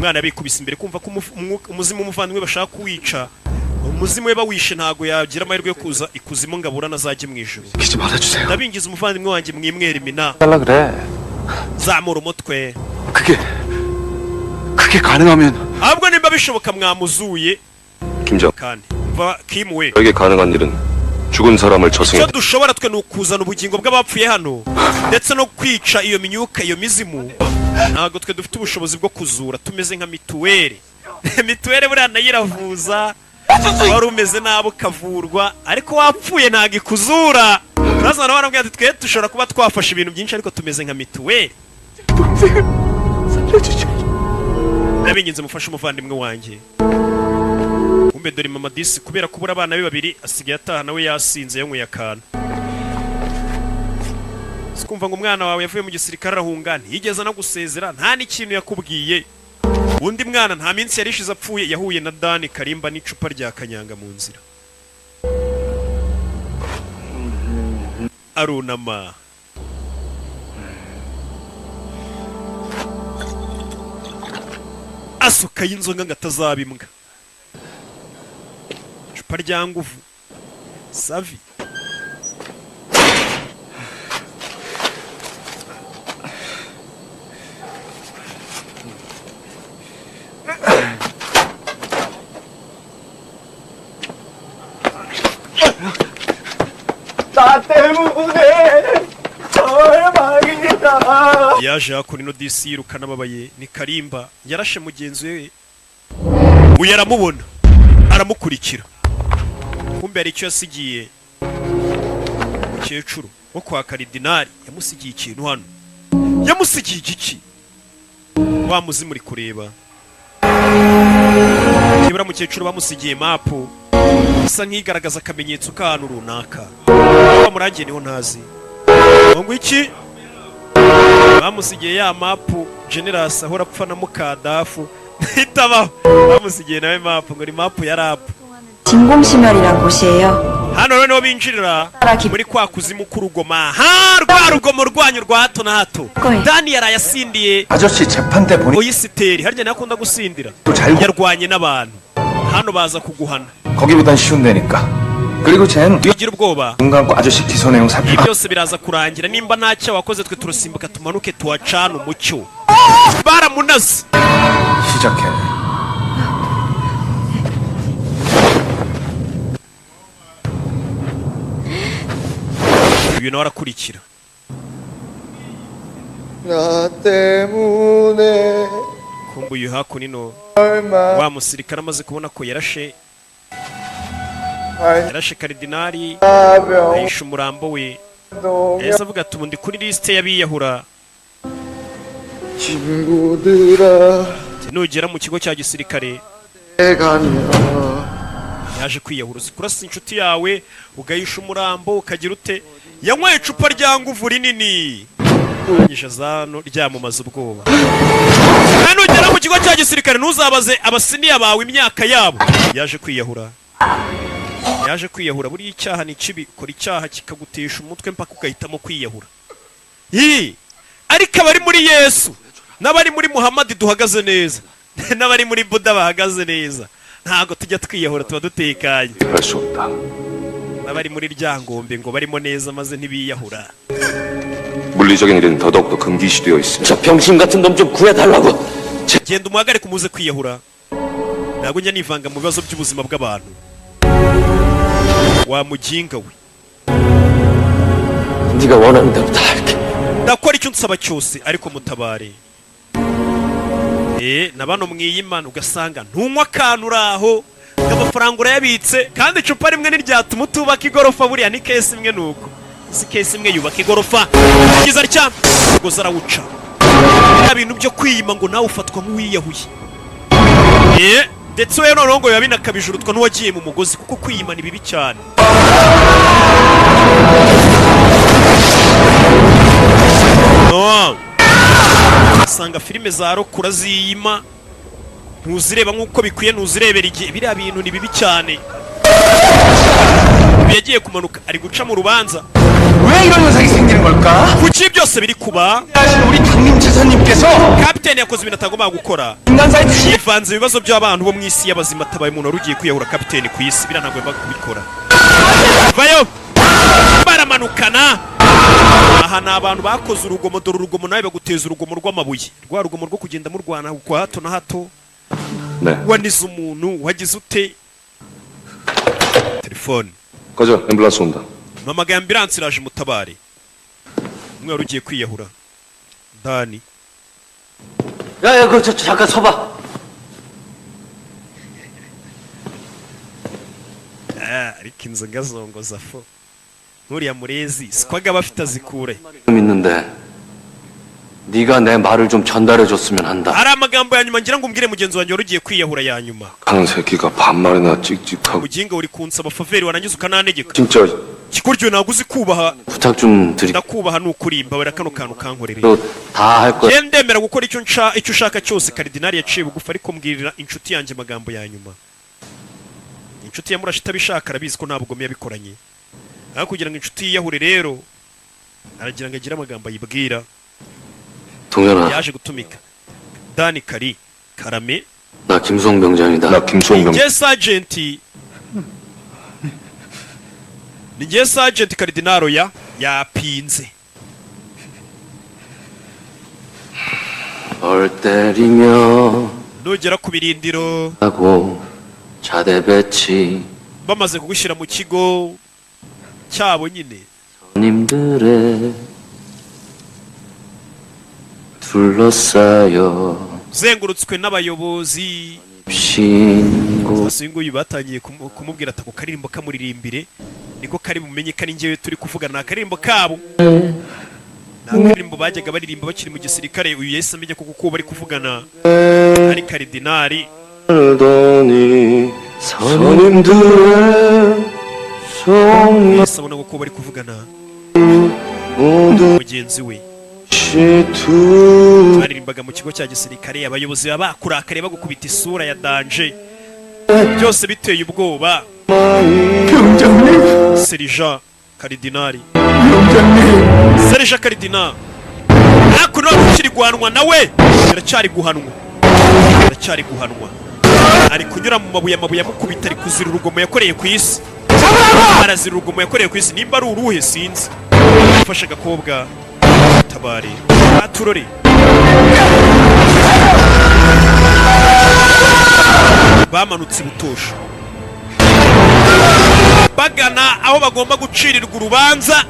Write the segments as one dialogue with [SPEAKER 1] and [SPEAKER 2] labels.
[SPEAKER 1] umwana yabikubise imbere kumva ko umuzimu umuvandimwe bashaka kuwica. Umuzimu we bawishe ntago yagira amahirwe yo kuza ikuzimu ngabura nazajye mu ijuru. Ndabingiza umuvandimwe wanjye mwimwera imina. Zamura umutwe.
[SPEAKER 2] 그게 가능하면
[SPEAKER 1] ahubwo nimba bishoboka mwamuzuye
[SPEAKER 2] 김정
[SPEAKER 1] kandi Kimwe
[SPEAKER 2] 너에게 가능한 일은 죽은 사람을 저승에
[SPEAKER 1] icyo dushobora twe nukuzana ubugingo bw'abapfuye hano ndetse no kwica iyo myuka iyo mizimu. Ntago twe dufite ubushobozi bwo kuzura, tumeze nka mituweli. Mituweli buriya nayo iravuza, wari umeze nabi ukavurwa, ariko wapfuye ntago ikuzura. Nazana barambwira ati twe dushobora kuba twafashe ibintu byinshi ariko tumeze nka mituweli. Nabinginze mufashe umuvandimwe wanjye. Kumbe dore mama disi kubera kubura abana be babiri asigaye ataha nawe yasinze yanyweye akantu. Sikumva ngo umwana wawe yavuye mu gisirikare arahunga ntiyigeze anagusezera nta n'ikintu yakubwiye. Undi mwana nta minsi yarishize apfuye yahuye na Dani Karimba n'icupa rya kanyanga mu nzira. Arunama. Asuka y'inzoga ngo atazabimbwa. Icupa rya nguvu. Savi.
[SPEAKER 3] 나 때문에 절망이다.
[SPEAKER 1] yaje hakuri no disi yirukana babaye ni Karimba yarashe mugenzi we uyu aramubona aramukurikira. Kumbe ari icyo yasigiye umukecuru wo kwa Karidinari yamusigiye ikintu hano. Yamusigiye igiki? Wa muzimu uri kureba. Kibura mukecuru bamusigiye mapu isa nk'igaragaza akamenyetso k'ahantu runaka. Bamurangiye niho ntazi. Ngo iki? Bamusigiye ya mapu Generas ahora apfa na Mukadafu. Itabaho. Bamusigiye nawe mapu ngo ni mapu ya rap.
[SPEAKER 4] 진공심혈이란 곳이에요.
[SPEAKER 1] Hano rero binjirira muri kwa kuzimu k'urugoma. Ha rwa rugomo rwanyu rwa hato na hato. Dani yarayasindiye.
[SPEAKER 3] 아저씨 재판 때 보니
[SPEAKER 1] Oyisiteri harya nakunda gusindira. Yarwanye n'abantu. Hano baza kuguhana.
[SPEAKER 3] 거기보단 쉬운 데니까. 그리고 쟨
[SPEAKER 1] Ugira ubwoba.
[SPEAKER 3] 눈 감고 아저씨 기소 내용 살펴.
[SPEAKER 1] Byose biraza kurangira nimba ntacyo wakoze twe turusimbuka tumanuke tuwacana umucyo. Baramunaze.
[SPEAKER 3] 시작해.
[SPEAKER 1] Uyu nawe arakurikira.
[SPEAKER 3] 나 때문에
[SPEAKER 1] Kumbe uyu hakunino
[SPEAKER 3] 얼마
[SPEAKER 1] wa musirikare amaze kubona ko yarashe Karidinari ayisha umurambo we. Yahise avuga ati ubundi kuri liste y'abiyahura.
[SPEAKER 3] 친구들아
[SPEAKER 1] Nugera mu kigo cya gisirikare
[SPEAKER 3] 가면
[SPEAKER 1] yaje kwiyahura kurasa inshuti yawe ugayisha umurambo ukagira ute yanyweye icupa rya nguvu rinini nyisha zano ryamumaza ubwoba. Nugera mu kigo cya gisirikare ntuzabaze abasiniya bawe imyaka yabo. Yaje kwiyahura buri icyaha ni kibi kora icyaha kikagutesha umutwe mpaka ugahitamo kwiyahura. Ariko abari muri Yesu n'abari muri Muhammad duhagaze neza n'abari muri Buddha bahagaze neza ntago tujya twiyahura tuba dutekanye. N'abari muri ryangombe ngo barimo neza maze ntibiyahura.
[SPEAKER 2] 물리적인 일은 더더욱더 금기시되어 있습니다.
[SPEAKER 5] 저 병신 같은 놈 좀 구해달라고.
[SPEAKER 1] Genda umuhagarike umuze kwiyahura. Ntago njya nivanga mu bibazo by'ubuzima bw'abantu. Wa mujinga we.
[SPEAKER 5] 네가 원하는 대로 다 할게.
[SPEAKER 1] Ndakora icyo nsaba cyose ariko mutabare. Nabano mwiyimana ugasanga ntunywa akantu uraho amafaranga urayabitse kandi icupa rimwe n'iryatuma utubaka igorofa buriya ni kesi imwe nuko. Si kesi imwe yubaka igorofa. Kiza cyane ngo zarawuca. Nta bintu byo kwiyima ngo nawe ufatwa nk'uwiyahuye. Ndetse we noneho ngo biba binakabije urutwa n'uwagiye mu mugozi kuko kwiyima ni bibi cyane. Asanga filime za rokura ziyima ntuzireba nk'uko bikwiye ntuzirebera igihe biriya bintu ni bibi cyane. Yagiye kumanuka ari guca mu rubanza.
[SPEAKER 3] 왜 이런 현상이 생기는 걸까?
[SPEAKER 1] Kuki munsi byose biri kuba
[SPEAKER 3] 하신 우리 당림 차사님께서
[SPEAKER 1] kapiteni yakoze ibintu atagomba gukora
[SPEAKER 3] 인간사의 피
[SPEAKER 1] yivanze ibibazo by'abantu bo mu isi y'abazima atabaye umuntu wari ugiye kwiyahura kapiteni ku isi biriya ntabwo yagombaga kubikora vayo baramanukana aha ni abantu bakoze urugomo dore urugomo nawe baguteza urugomo rw'amabuye rwa rugomo rwo kugenda murwana kwa hato na hato
[SPEAKER 2] 네.
[SPEAKER 1] wanize umuntu wagize ute telefone
[SPEAKER 2] 꺼져. 앰뷸런스 온다.
[SPEAKER 1] mpamagaye ambilansi iraje mutabare umwe wari ugiye kwiyahura dani
[SPEAKER 5] 야야 그 잠깐 서봐.
[SPEAKER 1] ariko inzoga zongoza fo nkuriya murezi sikwaga bafite azikure
[SPEAKER 5] 있는데 네가 내 말을 좀 전달해 줬으면 한다.
[SPEAKER 1] hari amagambo ya nyuma ngira ngo umbwire mugenzi wanjye wari ugiye kwiyahura ya nyuma
[SPEAKER 2] 가는 새끼가 반말이나 찍찍하고
[SPEAKER 1] muginga uri kunsaba faveri wananyuze ukananegeka
[SPEAKER 2] 진짜
[SPEAKER 1] kikuryo ntabwo uzi kubaha
[SPEAKER 5] 부탁 좀 드릴게.
[SPEAKER 1] ndakubaha ni ukuri mbabera kano kantu kankorereye
[SPEAKER 5] 다 할 거야.
[SPEAKER 1] ndemera gukora icyo ushaka cyose karidinari yaciye bugufi ariko mbwirira inshuti yanjye amagambo ya nyuma inshuti ya murashi itabishaka arabizi ko nta bugome yabikoranye aho kugira ngo inshuti yiyahure rero aragira ngo agire amagambo ayibwira
[SPEAKER 5] 동현아,
[SPEAKER 1] yaje gutumika dani kari karame
[SPEAKER 5] 나 김송병장이다.
[SPEAKER 2] 나 김수홍병
[SPEAKER 1] njye sajenti ni njye sajenti karidinaro yapinze
[SPEAKER 5] 널 때리며
[SPEAKER 1] nugera ku birindiro
[SPEAKER 5] 하고 자대 배치
[SPEAKER 1] bamaze kugushyira mu kigo cyabo nyine
[SPEAKER 5] 님들의 둘러싸여
[SPEAKER 1] uzengurutswe n'abayobozi
[SPEAKER 5] 신고
[SPEAKER 1] bose uyu nguyu batangiye kumubwira ati ako karirimbo kamuririmbire niko kari bumenye ko ari njyewe turi kuvugana ni akaririmbo kabo ni akaririmbo bajyaga baririmba bakiri mu gisirikare uyu yahise amenya ko kuko bari kuvugana ari karidinari
[SPEAKER 5] 하더니 선임들의 송이
[SPEAKER 1] yahise abona ko bari kuvugana
[SPEAKER 5] 모두
[SPEAKER 1] mugenzi we
[SPEAKER 5] 시투
[SPEAKER 1] baririmbaga mu kigo cya gisirikare abayobozi baba bakurakariye bagukubita isura ya danje byose biteye ubwoba serija karidinari serija karidinari hakuno ukiri guhanwa nawe biracyari guhanwa ari kunyura mu mabuye amukubita ari kuzira urugomo yakoreye ku isi arazira urugomo yakoreye ku isi nimba ari uruhe sinzi ufashe agakobwa tabare aturore bamanutse ibutosho bagana aho bagomba gucirirwa urubanza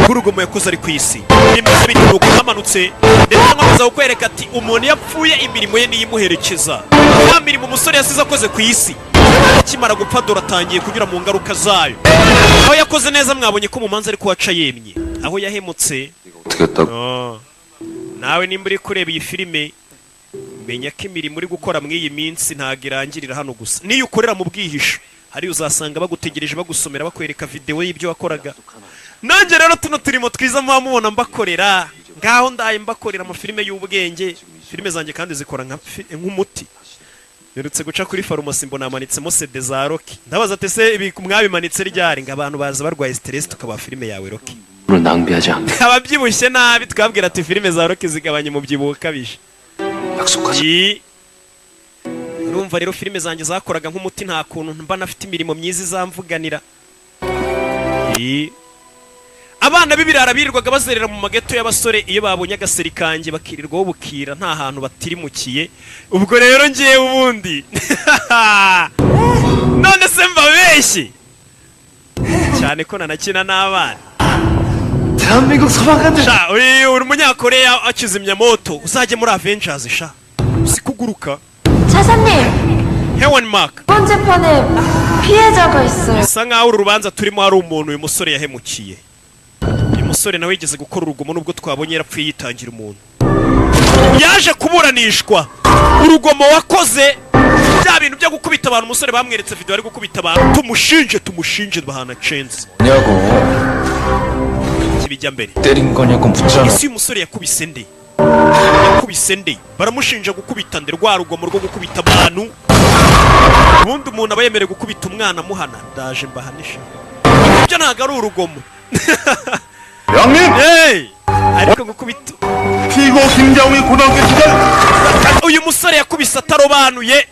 [SPEAKER 1] rw'urugomo yakoze ari ku isi bimeze bityo nuko bamanutse ndetse nkomeza kukwereka ati umuntu yapfuye imirimo ye niyimuherekeza ya mirimo umusore yasize akoze ku isi akimara gupfa dore atangiye kunyura mu ngaruka zayo aho yakoze neza mwabonye ko mu manza ari kuhaca yemye aho yahemutse
[SPEAKER 2] 어떻게 했다고?
[SPEAKER 1] nawe nimba uri kureba iyi filime menya ko imirimo uri gukora muri iyi minsi ntabwo irangirira hano gusa niyo ukorera mu bwihisho hariya uzasanga bagutegereje bagusomera bakwereka videwo y'ibyo wakoraga nanjye rero tuno turimo twiza muba mubona mbakorera ngaho ndaye mbakorera amafilime y'ubwenge filime zanjye kandi zikora nk'umuti nirutse guca kuri farumasi mbona hamanitsemo sede za Rocky ndabaza ati se ibi mwabimanitse ryari ngo abantu baza barwaye stress tukaba filime yawe Rocky
[SPEAKER 5] 를 낭비하지 않게
[SPEAKER 1] ababyibushye nabi twabwira ati filime za Rocky zigabanya umubyibuho ukabije
[SPEAKER 2] 약속하자.
[SPEAKER 1] urumva rero filime zanjye zakoraga nk'umuti nta kuntu mba nafite imirimo myiza izamvuganira abana b'ibirara birirwaga bazerera mu mageto y'abasore iyo babonye agaseri kanjye bakirirwaho bukira nta hantu batirimukiye ubwo rero ngiye ubundi none se mbabeshye cyane ko nanakina n'abana
[SPEAKER 3] 대한민국 소방관들
[SPEAKER 1] sha uri umunyakoreya akizimya moto uzajye muri Avengers sha usikuguruka
[SPEAKER 4] 차사님,
[SPEAKER 1] Hewan Mark
[SPEAKER 4] 이번 재판에 피해자가 있어요.
[SPEAKER 1] bisa nkaho uru rubanza turimo hari umuntu uyu musore yahemukiye uyu musore nawe yigeze gukora urugomo nubwo twabonye yarapfuye yitangira umuntu yaje kuburanishwa urugomo wakoze bya bintu byo gukubita abantu umusore bamweretse video ari gukubita abantu tumushinje bahana chance
[SPEAKER 3] 뭐냐고
[SPEAKER 1] kibijya mbere
[SPEAKER 3] 때린 거냐고 묻잖아
[SPEAKER 1] isi uyu musore yakubise nde baramushinja gukubita nde rwa rugomo rwo gukubita abantu ubundi umuntu aba yemerewe gukubita umwana amuhana ndaje mbahanisha ibyo ntabwo ari urugomo
[SPEAKER 3] 형님!
[SPEAKER 1] hey! ariko gukubita
[SPEAKER 3] 피고 김자웅이 고등학교 시절
[SPEAKER 1] uyu musore yakubise atarobanuye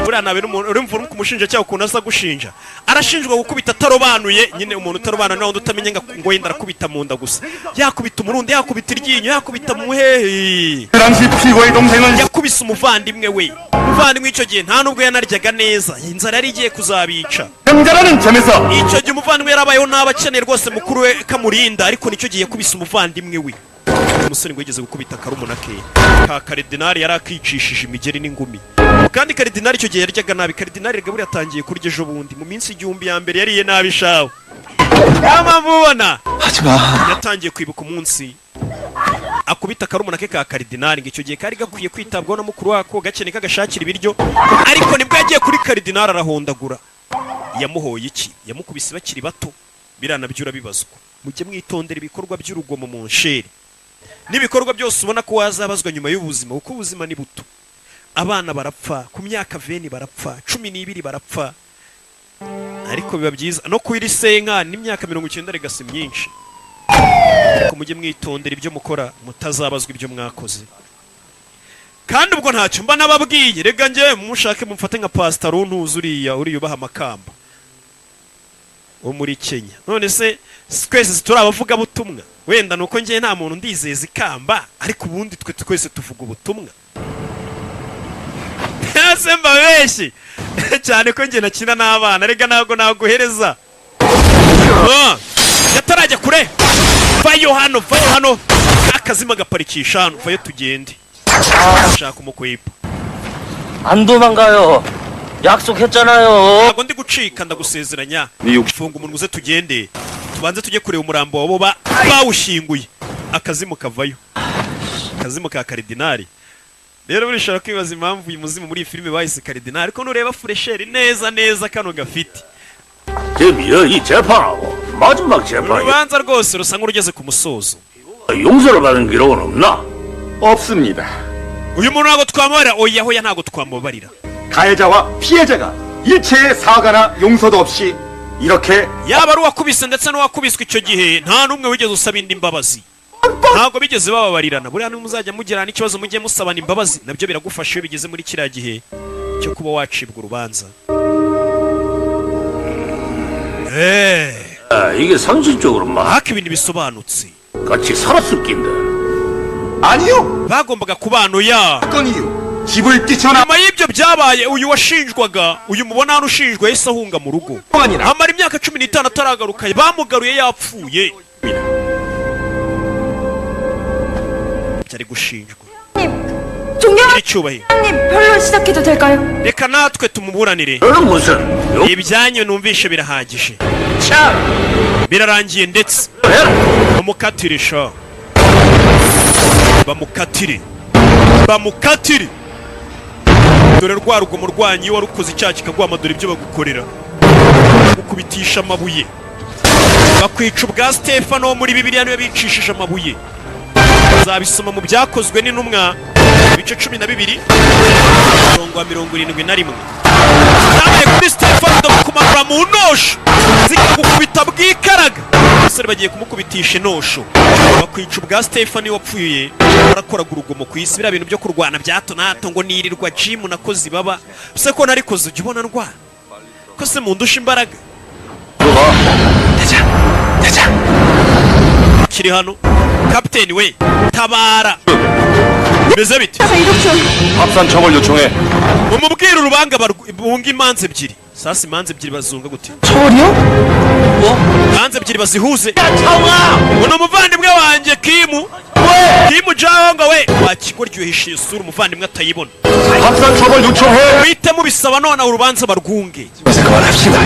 [SPEAKER 1] buriya nabe urumva uri kumushinjacyaha ukuntu asa gushinja arashinjwa gukubita atarobanuye nyine umuntu utarobanuye nawe utamenya ngo yenda arakubita mu nda gusa yakubita umurundi yakubita iryinyo yakubita mu hehe
[SPEAKER 3] 그 당시 피고의 동생은
[SPEAKER 1] yakubise umuvandimwe we umuvandimwe icyo gihe nta nubwo yanaryaga neza inzara yari igiye kuzabica
[SPEAKER 3] 형제라는 점에서
[SPEAKER 1] icyo gihe umuvandimwe yarabayeho nabi akeneye rwose mukuru we kamurinda ariko nicyo gihe yakubise umuvandimwe we umusore ngo yigeze gukubita karumuna ke ka karidinari yari akicishije imigeri n'ingumi kandi karidinari icyo gihe yaryaga nabi karidinari rega buriya yatangiye kurya ejo bundi mu minsi igihumbi ya mbere yariye nabi shawe yamamubona
[SPEAKER 3] 하지마
[SPEAKER 1] yatangiye kwibuka umunsi akubita karumuna ke ka karidinari ngo icyo gihe kari gakwiye kwitabwaho na mukuru wako gakeneye kagashakira ibiryo ariko nibwo yagiye kuri karidinari arahondagura yamuhoye iki yamukubise bakiri bato biranabyo urabibazwa mujye mwitondera ibikorwa by'urugomo mu nsheri n'ibikorwa byose ubona ko wazabazwa nyuma y'ubuzima kuko ubuzima ni buto abana barapfa ku myaka 20 barapfa 12 barapfa ariko biba byiza no kwiri senka n'imyaka 90 regasi myinshi ariko mujye mwitondera ibyo mukora mutazabazwa ibyo mwakoze kandi ubwo ntacyo mba nababwiye rega nge mushake mumfate nka pastor ntuzuriya uriyubaha amakamba wo muri Kenya none se twese turi abavuga butumwa wenda nuko ngiye nta muntu ndizeza ikamba ariko ubundi twe twese tuvuga ubutumwa yase mbabeshi cyane ko ngiye nakina n'abana rega nago naguhereza yatarajya kure vayo hano akazima gaparikisha hano vayo tugende shaka umukwepa
[SPEAKER 5] 안 도망가요. 약속했잖아요.
[SPEAKER 1] ntabwo ndi gucika ndagusezeranya funga umuntu uze tugende tubanze tujye kureba umurambo wabo bawushinguye akazimu kavayo akazimu ka karidinari rero burishaka kwibaza impamvu uyu muzimu muri iyi filime bahise karidinari ko nureba fresheri neza kano gafite
[SPEAKER 6] 재미야 이 재판하고 마지막 재판이
[SPEAKER 1] urubanza rwose rusa nk'urugeze ku musozo
[SPEAKER 6] 용서를 받은 기록은 없나?
[SPEAKER 3] 없습니다.
[SPEAKER 1] uyu muntu ntabwo twamubarira oya hoya ntabwo twamubarira
[SPEAKER 3] 가해자와 피해자가 일체의 사과나 용서도 없이 이렇게
[SPEAKER 1] yaba ari uwakubise ndetse n'uwakubiswe icyo gihe nta n'umwe wigeze usaba indi mbabazi ntabwo bigeze bababarirana buriya nimuzajya mugirana ikibazo mujye musabana imbabazi nabyo biragufasha iyo bigeze muri kiriya gihe cyo kuba wacibwa urubanza
[SPEAKER 6] 이게 상식적으로 막
[SPEAKER 1] haka ibintu bisobanutse
[SPEAKER 6] 같이 살았을 낀데
[SPEAKER 3] 아니요.
[SPEAKER 1] bagombaga kubanoya
[SPEAKER 3] 사건 이후 집을 뛰쳐나
[SPEAKER 1] nyuma y'ibyo byabaye uyu washinjwaga uyu mubona hano ushinjwa yahise ahunga mu rugo
[SPEAKER 3] 아니라
[SPEAKER 1] amara imyaka 15 ataragaruka bamugaruye yapfuye byari gushinjwa
[SPEAKER 4] 존경하는
[SPEAKER 1] icyubahiro
[SPEAKER 4] 님 별로 시작해도 될까요?
[SPEAKER 1] reka natwe tumuburanire
[SPEAKER 6] 너는 무슨 용
[SPEAKER 1] ibyanyu numvishe birahagije birarangiye ndetse bamukatire sha bamukatire dore rwa rugomo rwanyu iyo warukoze icyaha kikaguhama dore ibyo bagukorera gukubitisha amabuye bakwica ubwa Stefano wo muri Bibiliya niwe bicishije amabuye uzabisoma mu byakozwe n'intumwa ibice 12 umurongo wa 71 nabaye kuri Stefano ndamukumanura mu nosho zikagukubita bwikaraga abasore bagiye kumukubitisha inosho bakwica ubwa Stefano wapfuye barakoraga urugomo ku isi biriya bintu byo kurwana bya hato na hato ngo nirirwa gym nakoze baba se ko narikoze ujya ubona ndwara ko se mundusha imbaraga 대장 kiri hano kapiteni we tabara bimeze bite
[SPEAKER 2] 합산 처벌 요청해.
[SPEAKER 1] umubwira urubanga bunga imanza ebyiri sasa imanza ebyiri bazunga gute imanza ebyiri bazihuze uno muvandimwe wanjye kimu jawanga we wakigoryohesha isura umuvandimwe atayibona
[SPEAKER 2] 합산 처벌 요청해.
[SPEAKER 1] uhite mubisaba none urubanza barwunge
[SPEAKER 3] 그만합시다.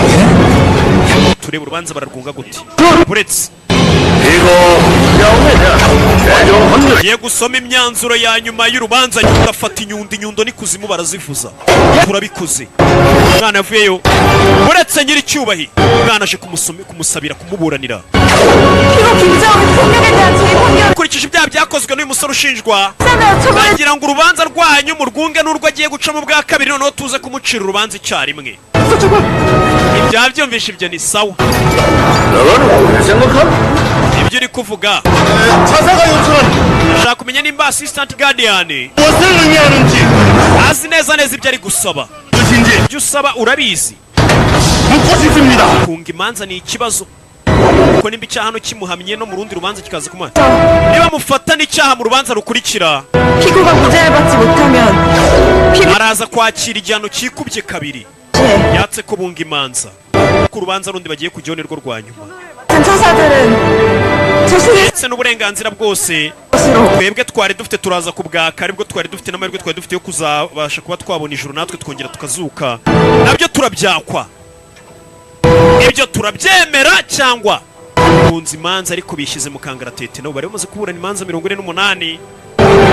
[SPEAKER 1] turebe urubanza bararwunga gute uretse
[SPEAKER 6] 이거 명예냐 최종 확률
[SPEAKER 1] Giye gusoma imyanzuro ya nyuma y'urubanza nyuma afata inyundo n'ikuzimu barazivuza turabikoze umwana yavuyeyo uretse nyiri cyubahi umwana aje kumusabira kumuburanira
[SPEAKER 4] 피고 김자웅의 폭력에 대한 제 폭력
[SPEAKER 1] ukurikije ibyaha byakozwe n'uyu musore ushinjwa
[SPEAKER 4] 세면 처벌
[SPEAKER 1] nagira ngo urubanza rwanyu murwunge n'urwo agiye gucamo bwa kabiri noneho tuze kumucira urubanza icyarimwe ibyabyumvisha ibyo ni sawa
[SPEAKER 6] 너는 왜 생각하나?
[SPEAKER 1] ibyo uri kuvuga
[SPEAKER 3] 차사가 요청한
[SPEAKER 1] ndashaka kumenya nimba assistant guardian
[SPEAKER 3] 무엇을 의미하는지
[SPEAKER 1] azi neza ibyo ari gusaba
[SPEAKER 3] 뜻인지
[SPEAKER 1] ibyo usaba urabizi
[SPEAKER 3] 묻고 싶습니다.
[SPEAKER 1] kunga imanza ni ikibazo kuko nimba icyaha hano kimuhamye no mu rundi rubanza kikaza kumuha niba mufata n'icyaha mu rubanza rukurikira
[SPEAKER 4] 피고가 무죄를 받지 못하면 피고에
[SPEAKER 1] araza kwakira igihano cyikubye kabiri yatse ko bunga imanza ku rubanza rundi bagiye kujyaho nirwo rwa nyuma
[SPEAKER 4] 같은 처사들은 자신의
[SPEAKER 1] ndetse n'uburenganzira bwose
[SPEAKER 4] 것으로
[SPEAKER 1] twebwe twari dufite turaza kubwaka aribwo twari dufite n'amahirwe twari dufite yo kuzabasha kuba twabona ijuru natwe twongera tukazuka nabyo turabyakwa ibyo turabyemera cyangwa bunze imanza ariko bishyize mu kangaratete nabo bari bamaze kuburana imanza 48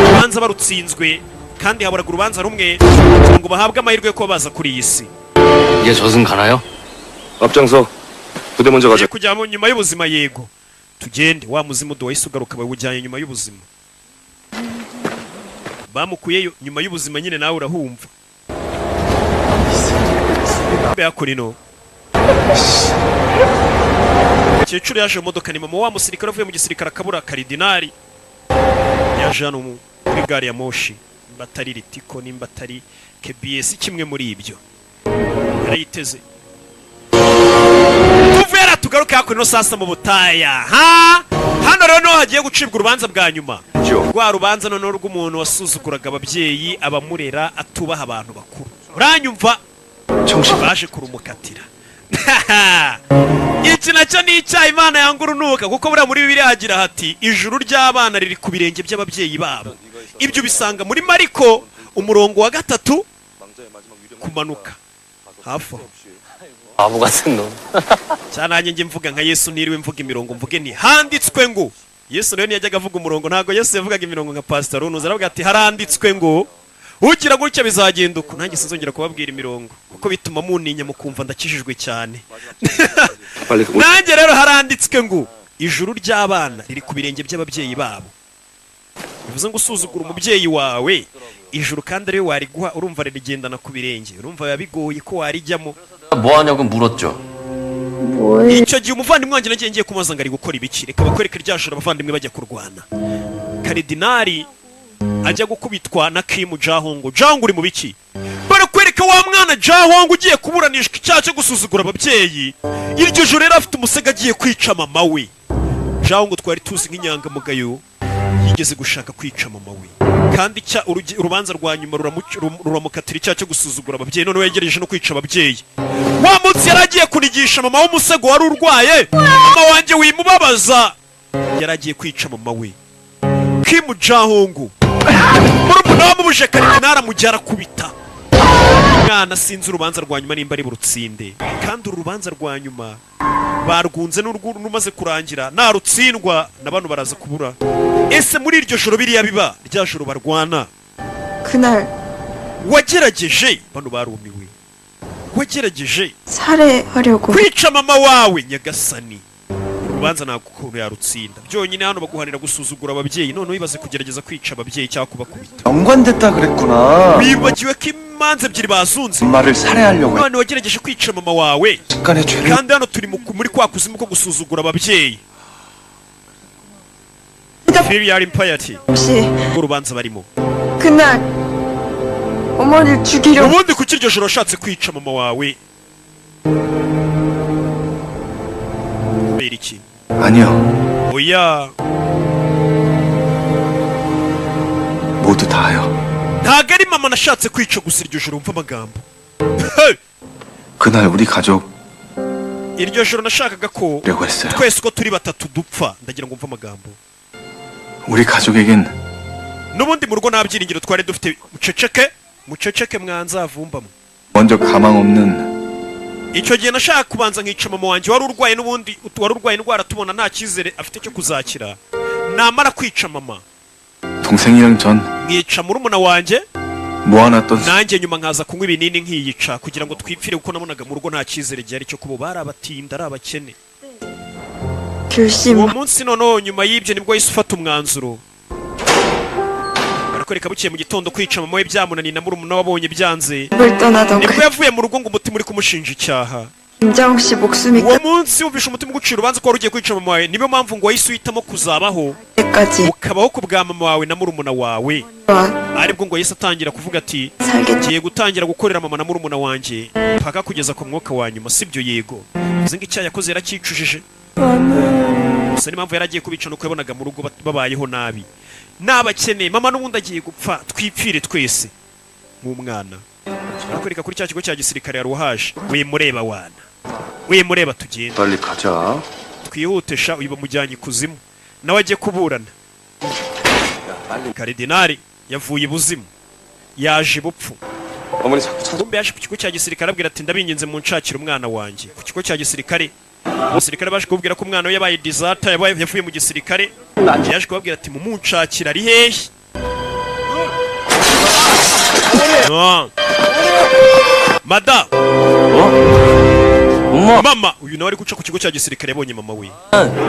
[SPEAKER 1] imanza barutsinzwe kandi haburaga urubanza rumwe kugira ngo bahabwe amahirwe yo kuba baza kuri iyi si
[SPEAKER 5] 이제 젖은 가나요?
[SPEAKER 2] 앞장서. 부대 먼저 가자.
[SPEAKER 1] tugiye kujya nyuma y'ubuzima yego tugende wa muzimu wahise ugaruka bawujyanye nyuma y'ubuzima bamukuyeyo nyuma y'ubuzima nyine nawe urahumva yakora ino umukecuru yaje mu modoka ni mama wa musirikare uvuye mu gisirikare akabura karidinari yaje hano muri gare ya moshi nimba atari ritiko nimba atari KBS kimwe muri ibyo yarayiteze tuvera tugaruke hakuno no sasa mu butaya hano rero niho hagiye gucibwa urubanza bwa nyuma rwa rubanza noneho rw'umuntu wasuzuguraga ababyeyi abamurera atubaha abantu bakuru uranyumva baje kurumukatira iki nacyo ni icyaha Imana yanga urunuka kuko buriya muri Bibiliya hagira hati ijuru ry'abana riri ku birenge by'ababyeyi babo ibyo bisanga muri Mariko umurongo wa 3 kumanuka hafi
[SPEAKER 5] 바보 같은 놈.
[SPEAKER 1] cyananye nge mvuga nka Yesu niriwe mvuga imirongo mvuge ni handitswe ngo Yesu rero ntiyajyaga avuga umurongo ntago Yesu yavugaga imirongo nka Pastor Runuza aravuga ati haranditswe ngo ugira gutya bizagenda uko nanjye sinzongera kubabwira imirongo kuko bituma muninya mukumva ndakijijwe cyane nanjye rero haranditswe ngo ijuru ry'abana riri ku birenge by'ababyeyi babo bivuze ngo usuzugura umubyeyi wawe ijuru kandi ariwe wariguha urumva rigendana ku birenge urumva biba bigoye ko warijyamo
[SPEAKER 5] 뭐 하냐고 물었죠.
[SPEAKER 4] 뭐해
[SPEAKER 1] icyo gihe umuvandimwe wanjye nagiye ngiye kumubaza ngo ari gukora ibiki reka bakwereke rya joro abavandimwe bajya kurwana karidinari ajya gukubitwa na Kim Jahongo uri mu biki barakwereka wa mwana Jahongo ugiye kuburanishwa icyaha cyo gusuzugura ababyeyi iryo joro rero afite umusega agiye kwica mama we Jahongo twari tuzi nk'inyangamugayo yigeze gushaka kwica mama we kandi urubanza rwa nyuma ruramukatira icyaha cyo gusuzugura ababyeyi none yegereje no kwica ababyeyi wa munsi yaragiye kunigisha mama w'umusego wari urwaye mama wanjye wimubabaza yaragiye kwica mama we Kim Jahongo murumuna wamubuje karidinari amujyara kubita mwana sinzi urubanza rwa nyuma nimba ari burutsinde kandi uru rubanza rwa nyuma barwunze n'umaze kurangira narutsindwa n'abantu baraza kubura ese muri iryo joro biriya biba rya joro barwana
[SPEAKER 4] 그날
[SPEAKER 1] wagerageje bano barumiwe wagerageje
[SPEAKER 4] 살해하려고
[SPEAKER 1] kwica mama wawe nyagasani urubanza ntabwo ukuntu yarutsinda byonyine hano baguhanira gusuzugura ababyeyi none wibaze kugerageza kwica ababyeyi cyangwa kubakubita
[SPEAKER 3] 연관됐다 그랬구나.
[SPEAKER 1] wibagiwe ko imanza ebyiri bazunze
[SPEAKER 3] 엄마를 살해하려고
[SPEAKER 1] none wagerageje kwica mama wawe
[SPEAKER 3] 습관의 죄를
[SPEAKER 1] kandi hano turi muri kwa kuzimu ko gusuzugura ababyeyi filial impiety
[SPEAKER 4] 혹시
[SPEAKER 1] urubanza barimo
[SPEAKER 4] 그날 어머니를 죽이려고
[SPEAKER 1] ubundi kuki iryo joro washatse kwica mama wawe kubera iki
[SPEAKER 3] 아니요.
[SPEAKER 1] oya
[SPEAKER 3] 모두 다요.
[SPEAKER 1] ntago ari mama nashatse kwica gusa iryo joro wumva amagambo
[SPEAKER 3] 그날 우리 가족이라고
[SPEAKER 1] iryo joro nashakaga ko
[SPEAKER 3] 했어요.
[SPEAKER 1] twese uko turi batatu dupfa ndagira ngo mve amagambo
[SPEAKER 3] 우리 가족에겐
[SPEAKER 1] n'ubundi mu rugo nta byiringiro twari dufite muceceke mwanzavumbamo
[SPEAKER 3] 먼저 가망 없는
[SPEAKER 1] icyo gihe nashaka kubanza nkica mama wanjye wari urwaye n'ubundi wari urwaye indwara tubona nta cyizere afite cyo kuzakira namara kwica mama
[SPEAKER 3] 동생이랑 전
[SPEAKER 1] nkica murumuna wanjye
[SPEAKER 3] 모아놨던
[SPEAKER 1] nanjye nyuma nkaza kunywa ibinini nkiyica kugira ngo twipfire kuko nabonaga mu rugo nta cyizere gihari cyo kuba bari abatinda ari abakene
[SPEAKER 4] 결심
[SPEAKER 1] uwo munsi noneho nyuma y'ibyo nibwo yahise ufata umwanzuro ariko reka bukiye mu gitondo kwica mama we byamunaniye na murumuna wabonye byanze
[SPEAKER 4] 집을 떠나던
[SPEAKER 1] nibwo
[SPEAKER 4] 그
[SPEAKER 1] yavuye mu rugo ngo umutima uri kumushinja icyaha
[SPEAKER 4] 김장욱 씨 목숨이
[SPEAKER 1] uwo munsi wumvishe umutima ugucira urubanza ko wari ugiye kwica mama wawe niyo mpamvu ngo wahise uhitamo kuzabaho
[SPEAKER 4] 끝까지
[SPEAKER 1] ukabaho ku bwa mama wawe na murumuna wawe
[SPEAKER 4] 와
[SPEAKER 1] aribwo ngo yahise atangira kuvuga ati
[SPEAKER 4] 살겠다.
[SPEAKER 1] ngiye gutangira gukorera mama na murumuna wanjye mpaka kugeza ku mwuka wa nyuma sibyo yego uzi ngo icyaha yakoze yaracyicujije gusa n'impamvu yari agiye kubica nuko yabonaga mu rugo babayeho nabi n'abakeneye mama n'ubundi agiye gupfa twipfire twese nk'umwana ariko reka kuri cya kigo cya gisirikare yari uhaje wimureba wana wimureba tugenda
[SPEAKER 2] 빨리 가자.
[SPEAKER 1] twihutesha uyu bamujyanye ikuzimu nawe ajye kuburana karidinari yavuye ibuzimu yaje bupfu
[SPEAKER 2] 어머니 자꾸 찾아.
[SPEAKER 1] kumbe yaje ku kigo cya gisirikare abwira ati ndabinginze munshakira umwana wanjye ku kigo cya gisirikare abasirikare baje kubwira ko umwana we yabaye dizata yavuye mu gisirikare yaje kubabwira ati mumunshakira ari hehe no. Mada
[SPEAKER 5] 엄마,
[SPEAKER 1] mama uyu nawe ari guca ku kigo cya gisirikare yabonye mama we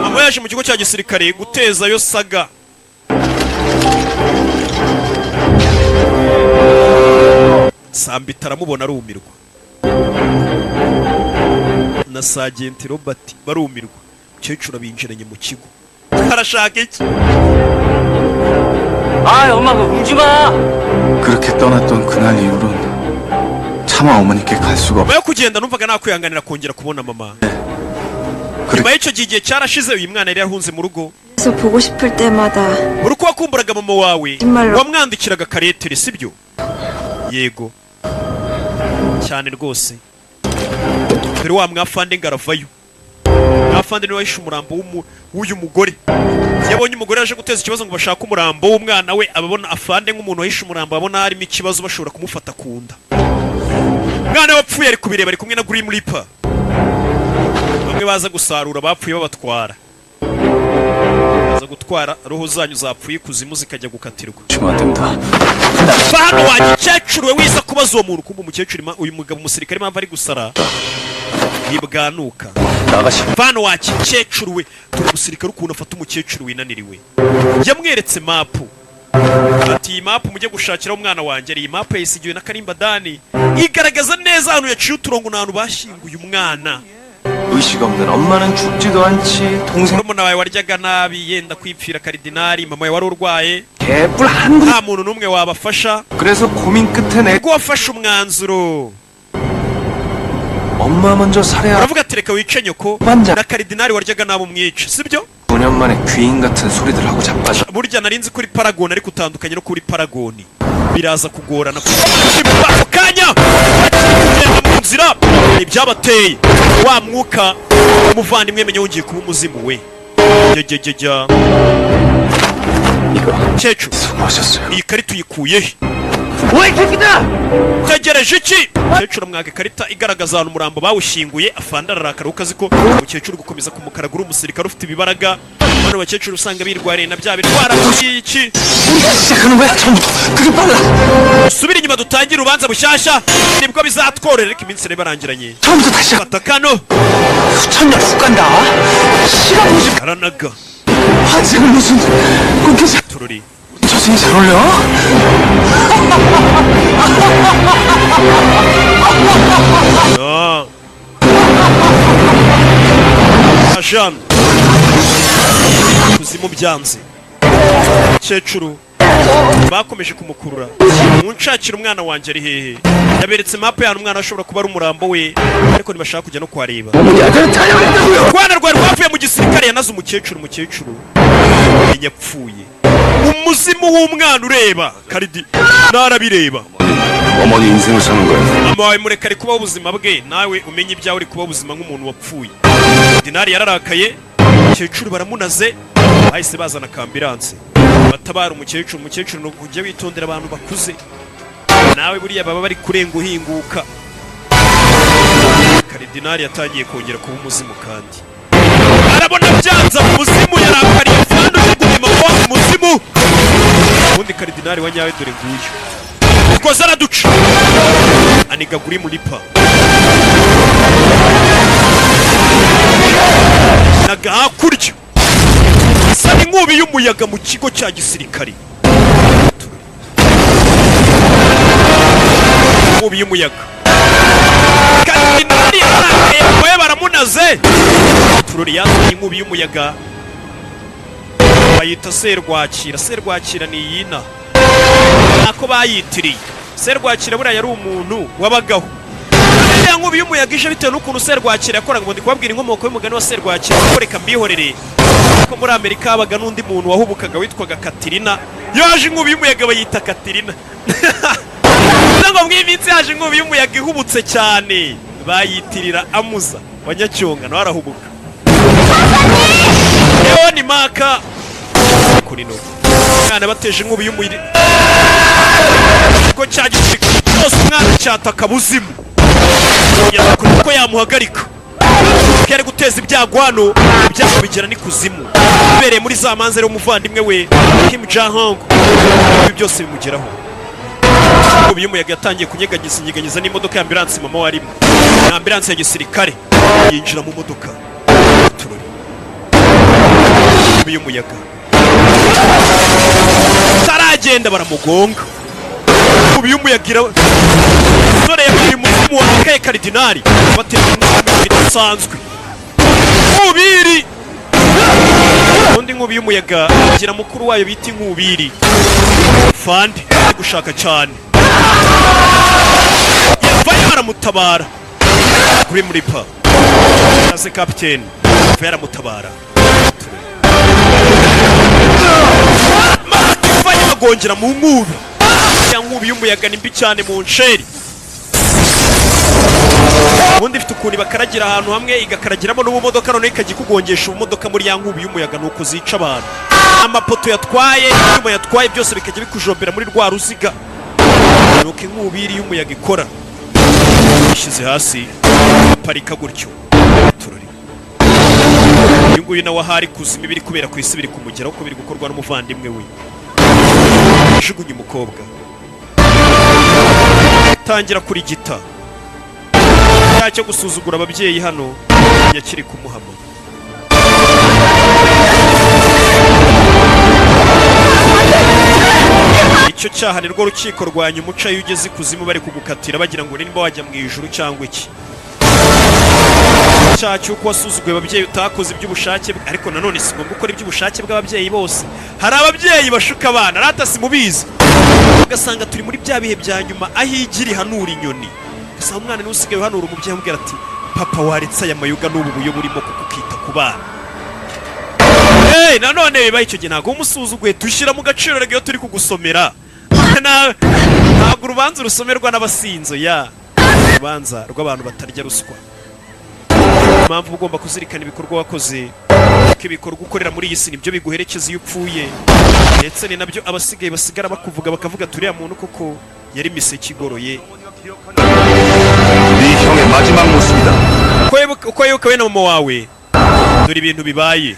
[SPEAKER 1] mama yaje mu kigo cya gisirikare gutezayo saga Sambita aramubona arumirwa na Sagenti Robert barumirwa umukecuru abinjiranye mu kigo arashaka iki
[SPEAKER 5] 아, 엄마 그 울지 마.
[SPEAKER 3] 그렇게 떠났던 그날 이후론 차마 어머니께 갈 수가 없.
[SPEAKER 1] nyuma yo kugenda numvaga nakwihanganira kongera kubona mama
[SPEAKER 3] 그래,
[SPEAKER 1] nyuma y'icyo gihe igihe cyarashize uyu mwana yari yahunze mu rugo
[SPEAKER 4] 그래서 보고 싶을 때마다
[SPEAKER 1] buri uko wakumburaga mama wawe
[SPEAKER 4] 정말로
[SPEAKER 1] wamwandikiraga karetere sibyo yego cyane rwose dore wa mwafande ngaravayo mwafande niwe wahishe umurambo w'uyu mugore yabonye umugore yaje guteza ikibazo ngo bashaka umurambo w'umwana we ababona afande nk'umuntu wahishe umurambo abona harimo ikibazo bashobora kumufata ku nda umwana wapfuye ari kubireba ari kumwe na Grim Reaper bamwe baza gusarura bapfuye babatwara baza gutwara roho zanyu zapfuye kuzimu zikajya gukatirwa
[SPEAKER 3] 주면 안 된다.
[SPEAKER 1] hano wa gikecuru we wiza kubaza uwo muntu kumva umukecuru uyu mugabo umusirikare impamvu ari gusara yibwanuka
[SPEAKER 2] 나가시.
[SPEAKER 1] hano wa gikecuru we turi umusirikare ukuntu afata umukecuru winaniriwe yamweretse mapu ati iyi mapu mujye gushakiraho umwana wanjye iyi mapu yayisigiwe na Karimba Dani igaragaza neza ahantu yaciye uturongo n'ahantu bashyinguye umwana
[SPEAKER 3] 의식 없는 엄마는 죽지도 않지. 동생
[SPEAKER 1] murumuna wawe waryaga nabi yenda kwipfira karidinari mama wawe wari urwaye
[SPEAKER 3] 개뿔 한 분.
[SPEAKER 1] nta muntu n'umwe wabafasha
[SPEAKER 3] 그래서 고민 끝에 내
[SPEAKER 1] ubwo wafashe umwanzuro
[SPEAKER 3] 엄마 먼저 살해하라.
[SPEAKER 1] uravuga ati reka wice nyoko
[SPEAKER 3] 반장.
[SPEAKER 1] na karidinari waryaga nabi umwice sibyo
[SPEAKER 3] 5년 만에 귀인 같은 소리들 하고 자빠져.
[SPEAKER 1] burya nari nzi kuri paragoni ariko utandukanye no kuri paragoni biraza kugorana ako kanya kugenda mu nzira ibyabateye wa mwuka umuvandimwe menya wongeye kuba umuzimu we jya cyecu
[SPEAKER 3] 수고하셨어요.
[SPEAKER 1] iyi karita uyikuye he
[SPEAKER 5] 왜 새끼들아!
[SPEAKER 1] tegereje iki umukecuru amwaka ikarita igaragaza ahantu umurambo bawushyinguye afande ararakara kuko azi ko umukecuru gukomeza kumukaraga uri umusirikare ufite ibibaraga bano bakecuru usanga birwariye na bya birwara iki
[SPEAKER 3] 우리가 시작하는 거야 처음부터. 그게 빨라.
[SPEAKER 1] subira inyuma dutangire urubanza bushyashya nibwo bizatworera ariko iminsi rero barangiranye
[SPEAKER 3] 처음부터 다시 시작.
[SPEAKER 1] fata kano
[SPEAKER 3] 수천년 훅 간다. 시간 보지.
[SPEAKER 1] aranaga
[SPEAKER 3] 환생은 무슨 꿈깨자.
[SPEAKER 1] tururi
[SPEAKER 3] 저승이 잘 어울려?
[SPEAKER 1] 야 ajan kuzimu byanze umukecuru bakomeje kumukurura munshakira umwana wanjye ari hehe yaberetse mapu y'ahantu umwana ashobora kuba ari umurambo we ariko ntibashaka kujya no kuhareba rwanda rwari rwavuye mu gisirikare yanaze umukecuru yapfuye umuzimu w'umwana ureba karidi narabireba
[SPEAKER 2] 어머니 인생을 사는 거야.
[SPEAKER 1] mama wawe mureka ari kubaho ubuzima bwe nawe umenye ibyawe uri kubaho ubuzima nk'umuntu wapfuye dinari yararakaye umukecuru baramunaze bahise bazana kambiranse batabara umukecuru ni ukujya witondera abantu bakuze nawe buriya baba bari kurenga uhinguka karidinari yatangiye kongera kuba umuzimu kandi arabona byanza umuzimu yarakariye fando yagumye mama umuzimu ubundi karidinari wa nyawe dore nguyu ukoze araduca aniga Grim Reaper naga hakurya isa n'inkubi y'umuyaga mu kigo cya gisirikare inkubi y'umuyaga. Karidinali yarakaye baye baramunaze. Turori yazanye inkubi y'umuyaga. Bayita Serwakira. Serwakira ni yina. Ako bayitiriye. Serwakira buriya yari umuntu wabagaho. Ya nkubi y'umuyaga ije bitewe n'ukuntu Serwakira yakoraga. Ngo ndikubabwira inkomoko y'umugani wa Serwakira. Koreka mbihorere. Ko muri Amerika habaga n'undi muntu wahubukaga witwaga Katrina. Yaje inkubi y'umuyaga bayita Katrina. Ngo mw'iminsi yaje inkubi y'umuyaga ihubutse cyane. Bayitirira Amuza wa Nyacyonga nawe arahubuka. Yewe ni maka kuri no. Mwana bateje inkubi y'umuyaga. Ko cyagishika cyose umwana cyataka buzimu. Yakora ko yamuhagarika. Kere guteza ibyago hano ibyago bigera ni kuzimu. Ibereye muri za manza rero umuvandimwe we Kim Jong-un. Ibi byose bimugeraho. Inkubi y'umuyaga yatangiye kunyeganyiza n'imodoka ya ambulance mama warimo. Na ambulance ya gisirikare yinjira mu modoka. Turori. Inkubi y'umuyaga. Taragenda baramugonga. Inkubi y'umuyaga none yari mu wa Karidinali batera bidasanzwe. Nkubiri. Undi inkubi y'umuyaga agira mukuru wayo bita Nkubiri. Fandi gushaka cyane. Yabaye baramutabara. Kuri muri pa. Ase captain Vera mutabara. Mafaye bagongera mu nkubi. Ya nkubi y'umuyaga nimbi cyane mu nsheri. Ubundi ifite ukuntu bakaragira ahantu hamwe igakaragiramo n'ubumodoka none ikagikugongesha ubumodoka muri ya nkubi y'umuyaga nuko zica abantu. Amapoto yatwaye inyuma yatwaye byose bikajya bikujombera muri rwa ruziga. Nuko inkubi y'umuyaga ikora. Ishize hasi parika gutyo. Turori. Yunguye nawe hari kuzima ibiri kubera ku isi biri kumugeraho ko biri gukorwa n'umuvandimwe we. Jugunye umukobwa. Tangira kuri gita. Cyo gusuzugura ababyeyi hano yakiri kumuhama. Icyo cyaha ni rwo rukiko rwanya umuca iyo ugeze ikuzimu bari kugukatira bagira ngo nimba wajya mu ijuru cyangwa iki. Cyaha cy'uko wasuzuguye ababyeyi utakoze iby'ubushake ariko nanone si ngombwa gukora iby'ubushake bw'ababyeyi bose. Hari ababyeyi bashuka abana rata simubizi. Ugasanga turi muri bya bihe bya nyuma aho igira ihanura inyoni. Gusa umwana ni usigaye uhanura umubyeyi amubwira ati papa waretse aya mayuga n'ubu buyo burimo kukita ku bana. Nanone bibaye icyo gihe ntabwo umusuzuguye dushyira mu gaciro rege iyo turi kugusomera. Ntabwo urubanza rusomerwa n'abasinzo ya urubanza rw'abantu batarya ruswa. Impamvu ugomba kuzirikana ibikorwa wakoze ko ibikorwa ukorera muri iyi si nibyo biguherekeza iyo upfuye ndetse ni nabyo abasigaye basigara bakuvuga bakavuga turiya muntu koko yari miseke igoroye.
[SPEAKER 3] 네 형의 마지막 모습이다.
[SPEAKER 1] uko yuko we na mama wawe dore ibintu bibaye.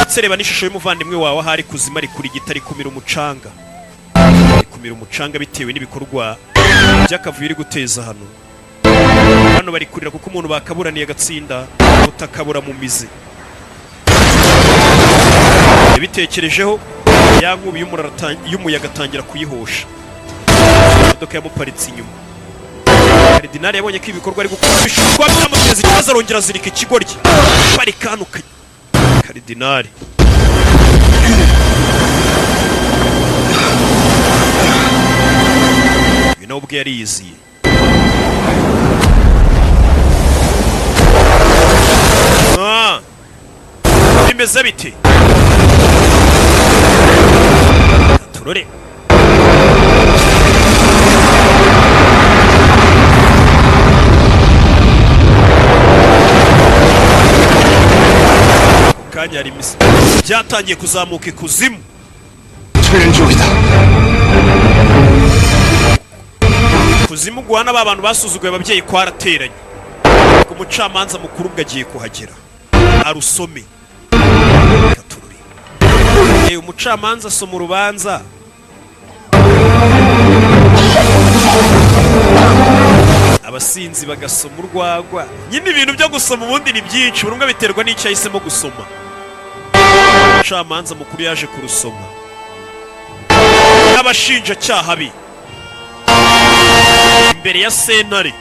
[SPEAKER 1] Sereba n'ishusho y'umuvandimwe wawe ahari kuzima ari kuri gitari kumira umucanga. Kumira umucanga bitewe n'ibikorwa by'akavuyo iri guteza hano. Hano bari kurira kuko umuntu bakaburaniye agatsinda utakabura mu mizi. Yabitekerejeho ya nkubi y'umuyaga atangira kuyihosha. Imodoka yamuparitse inyuma. Karidinali yabonye ko ibikorwa ari gukora bishobora byamuteza ikibazo arongera azirika ikigoryi. Barikanuka Karidinali. Bino ubwe yariyiziye. Bimeze bite? Turore. Kanya ari misi. Byatangiye kuzamuka ikuzimu.
[SPEAKER 3] 최은족이다.
[SPEAKER 1] Kuzimu guhana abantu basuzuguye ababyeyi kwarateranye. Umucamanza mukuru bwagiye kuhagera. Arusome. Katururi. Umucamanza asoma urubanza. Abasinzi bagasoma urwagwa. Nyine ibintu byo gusoma ubundi ni byinshi, buri umwe biterwa n'icyo yahisemo gusoma. Umucamanza mukuru yaje kurusoma. N'abashinjacyaha be imbere ya sentare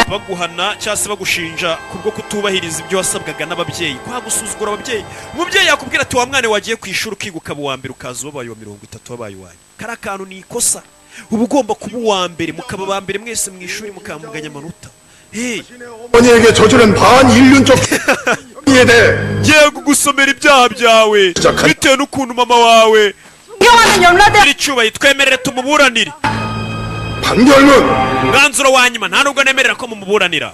[SPEAKER 1] baguhana cyangwa se bagushinja kubwo kutubahiriza ibyo wasabwaga n'ababyeyi, kwa gusuzugura ababyeyi. Umubyeyi yakubwira ati wa mwana wagiye ku ishuri ukiga ukaba uwa mbere ukaza ubabaye wa 30 wabaye wanyu, kari akantu ni ikosa. uba ugomba kuba uwa mbere, mukaba ba mbere mwese mu ishuri mukamuganya amanota.
[SPEAKER 6] 어머니에게 저지른 반인륜적 이에 대해
[SPEAKER 1] ngiye kugusomera ibyaha byawe bitewe n'ukuntu mama wawe iri cyubahiro, twemerere tumuburanire.
[SPEAKER 6] 판결문
[SPEAKER 1] umwanzuro wa nyuma nta nubwo nemerera ko mumuburanira.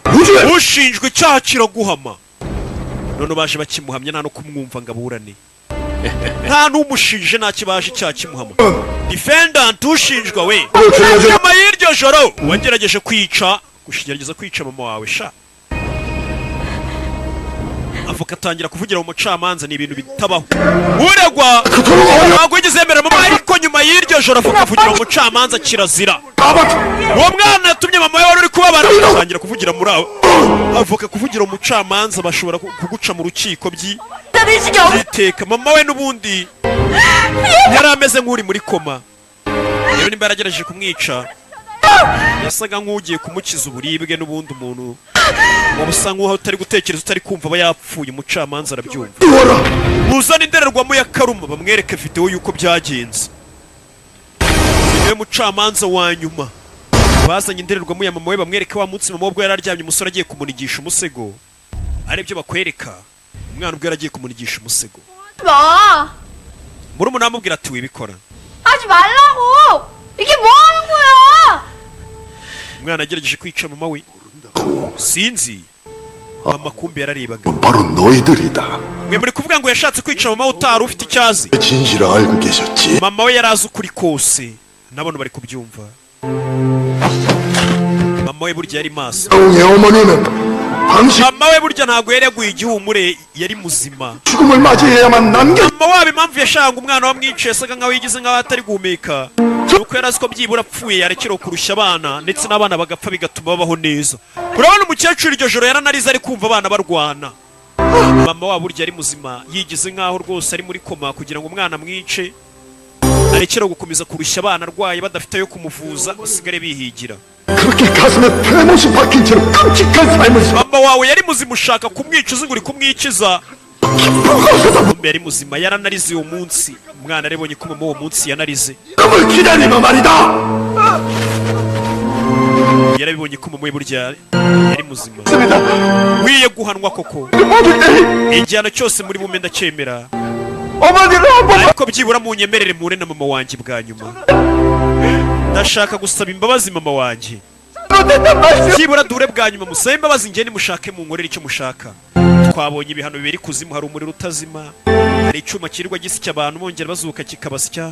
[SPEAKER 1] ushinjwe icyaha kiraguhama. none baje bakimuhamya nta no kumwumva ngo aburane, nta n'umushinje nta kibaje icyaha kimuhama. defendant ushinjwa we nyuma y'iryo joro wagerageje kwica gushigerageza kwica mama wawe sha. avoka atangira kuvugira mu mucamanza, ni ibintu bitabaho. uregwa ntabwo yigeze yemera mama, ariko nyuma y'iryo joro avoka avugira mu mucamanza kirazira. uwo mwana yatumye mama we wari uri kubabara atangira kuvugira muri abo avoka. kuvugira mu mucamanza bashobora kuguca mu rukiko by'iteka. mama we n'ubundi yari ameze nk'uri muri koma, rero nimba yaragerageje kumwica yasaga nk'ugiye kumukiza uburibwe. n'ubundi umuntu ubusa nk'uho utari gutekereza utari kumva aba yapfuye. umucamanza arabyumva. muzana indorerwamo ya karuma bamwereke videwo y'uko byagenze. niwe mucamanza wa nyuma bazanye indorerwamo ya mama we bamwereke wa munsi mama ubwo yari aryamye umusore agiye kumunigisha umusego. aribyo bakwereka umwana ubwo yari agiye kumunigisha umusego. murumuna amubwira ati wibikora,
[SPEAKER 7] 하지 말라고! 이게 뭐 하는 거야!
[SPEAKER 1] umwana agerageje kwica mama we sinzi. mama kumbe yararebaga.
[SPEAKER 6] 바로 너희들이다.
[SPEAKER 1] mwe muri kuvuga ngo yashatse kwica mama utari ufite icyazi.
[SPEAKER 6] 진실을 알고 계셨지.
[SPEAKER 1] mama we yari azi ukuri kose, nabona bari kubyumva. mama we burya yari maso.
[SPEAKER 6] 의 어머니는 당신
[SPEAKER 1] mama we burya ntabwo yari yaguye igihumure, yari muzima.
[SPEAKER 6] 죽음을 맞이해야만 남겨.
[SPEAKER 1] mama wabo impamvu yashanga umwana wamwiciye yasaga nkaho yigize nkaho atari guhumeka, nuko yari azi ko byibura apfuye yarekeraho kurusha abana, ndetse n'abana bagapfa bigatuma babaho neza. urabona umukecuru iryo joro yaranarize ari kumva abana barwana. mama wabo burya yari muzima, yigize nkaho rwose ari muri koma kugira ngo umwana amwice arekeraho gukomeza kurusha abana arwaye badafite ayo kumuvuza basigare bihigira.
[SPEAKER 6] 그렇게 가슴에 패못이 박힌 채로 끔찍한 삶을
[SPEAKER 1] mama wawe yari muzima ushaka kumwica uzi ngo uri kumwikiza. mbe yari muzima yaranarize uwo munsi. umwana arebonye ko mama uwo munsi yanarize.
[SPEAKER 6] 을 기다리며 말이다.
[SPEAKER 1] yarabibonye ko mama we burya yari muzima. wiye guhanwa koko, igihano cyose muri bume ndacyemera, ariko byibura munyemerere mpure na mama wanjye bwa nyuma. ndashaka gusaba imbabazi mama wanjye, byibura dure bwa nyuma musabe imbabazi ngende mushake munkorere icyo mushaka. twabonye ibihano bibiri kuzimu, hari umuriro utazima, hari icyuma kirirwa gisya abantu bongera bazuka kikabasya,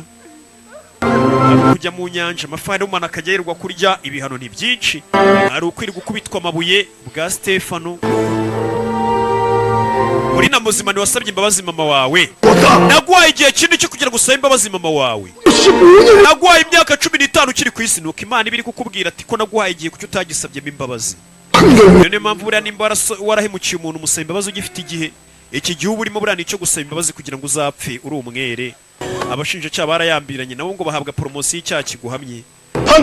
[SPEAKER 1] kujya mu nyanja amafari y'umwana akajya yirirwa kurya. ibihano ni byinshi, hari ukwirirwa gukubitwa amabuye bwa Stefano. uri na muzima ntiwasabye imbabazi mama wawe. naguhaye igihe kinini cyo kugira ngo usabe imbabazi mama wawe. naguhaye imyaka 15 ukiri ku isi, nuko Imana ibiri kukubwira ati ko naguhaye igihe kucyo utagisabyemo imbabazi. niyo mpamvu buriya nimba warahemukiye umuntu umusaba imbabazi ugifite igihe, iki gihe uba urimo buriya nicyo gusaba imbabazi kugira ngo uzapfe uri umwere. abashinjacyaha barayambiranye nabo ngo bahabwa poromosiyo y'icyaha kiguhamye,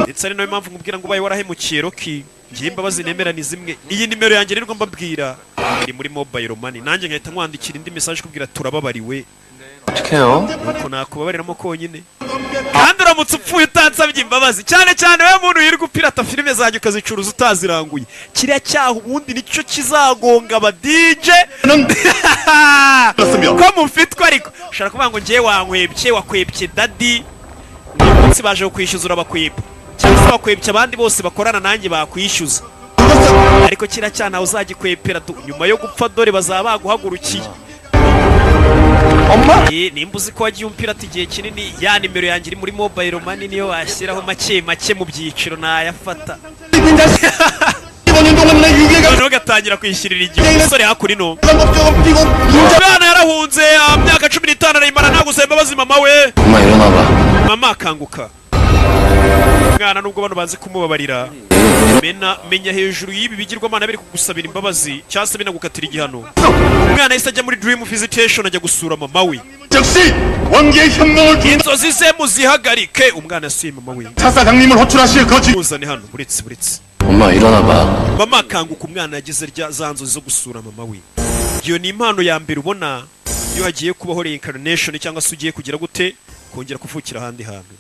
[SPEAKER 1] ndetse ari nayo mpamvu nkubwira ngo ubaye warahemukiye Rocky, ngiye imbabazi nemera ni zimwe. iyi nimero yanjye rero mbabwira iri muri mobile money, nanjye ngahita nkwandikira indi message kubwira turababariwe.
[SPEAKER 5] 어떡해요?
[SPEAKER 1] nuko nakubabariramo konyine, kandi uramutse upfuye utansabye imbabazi, cyane cyane we muntu yirirwa upirata filime zanjye ukazicuruza utaziranguye, kiriya cyaha ubundi nicyo kizagonga aba DJ ko mufitwe. ariko ushobora kuvuga ngo ngiye wankwebye, wakwebye dadi, uyu munsi baje kukwishyuza urabakweba, cyangwa se wakwebye abandi bose bakorana nanjye bakwishyuza, ariko kiriya cyaha nawe uzagikwepera nyuma yo gupfa, dore bazaba baguhagurukiye. nimba uzi ko wagiye umpirata igihe kinini, ya nimero yanjye iri muri mobile money niyo washyiraho make make mu byiciro nayafata. noneho ugatangira kwishyirira igihe umusore hakurino. umwana yarahunze myaka 15 arayimara, nta gusaba imbabazi mama we.
[SPEAKER 5] 엄마 일어나봐.
[SPEAKER 1] mama akanguka. umwana nubwo bano banze kumubabarira menya hejuru y'ibi bigirwamana biri kugusabira imbabazi cyangwa se binagukatira igihano. Umwana yahise ajya muri dream visitation ajya gusura mama we.
[SPEAKER 6] 즉시 왕계의 현명을
[SPEAKER 1] inzozi ze muzihagarike. umwana yasuye mama we.
[SPEAKER 6] 차사장님을 호출하실 거지.
[SPEAKER 1] muzane hano buretse.
[SPEAKER 5] 엄마 일어나봐.
[SPEAKER 1] mama akanguka umwana yagize za nzozi zo gusura mama we. iyo ni impano ya mbere ubona iyo hagiye kubaho reincarnation cyangwa se ugiye kugira gute kongera kuvukira ahandi hantu.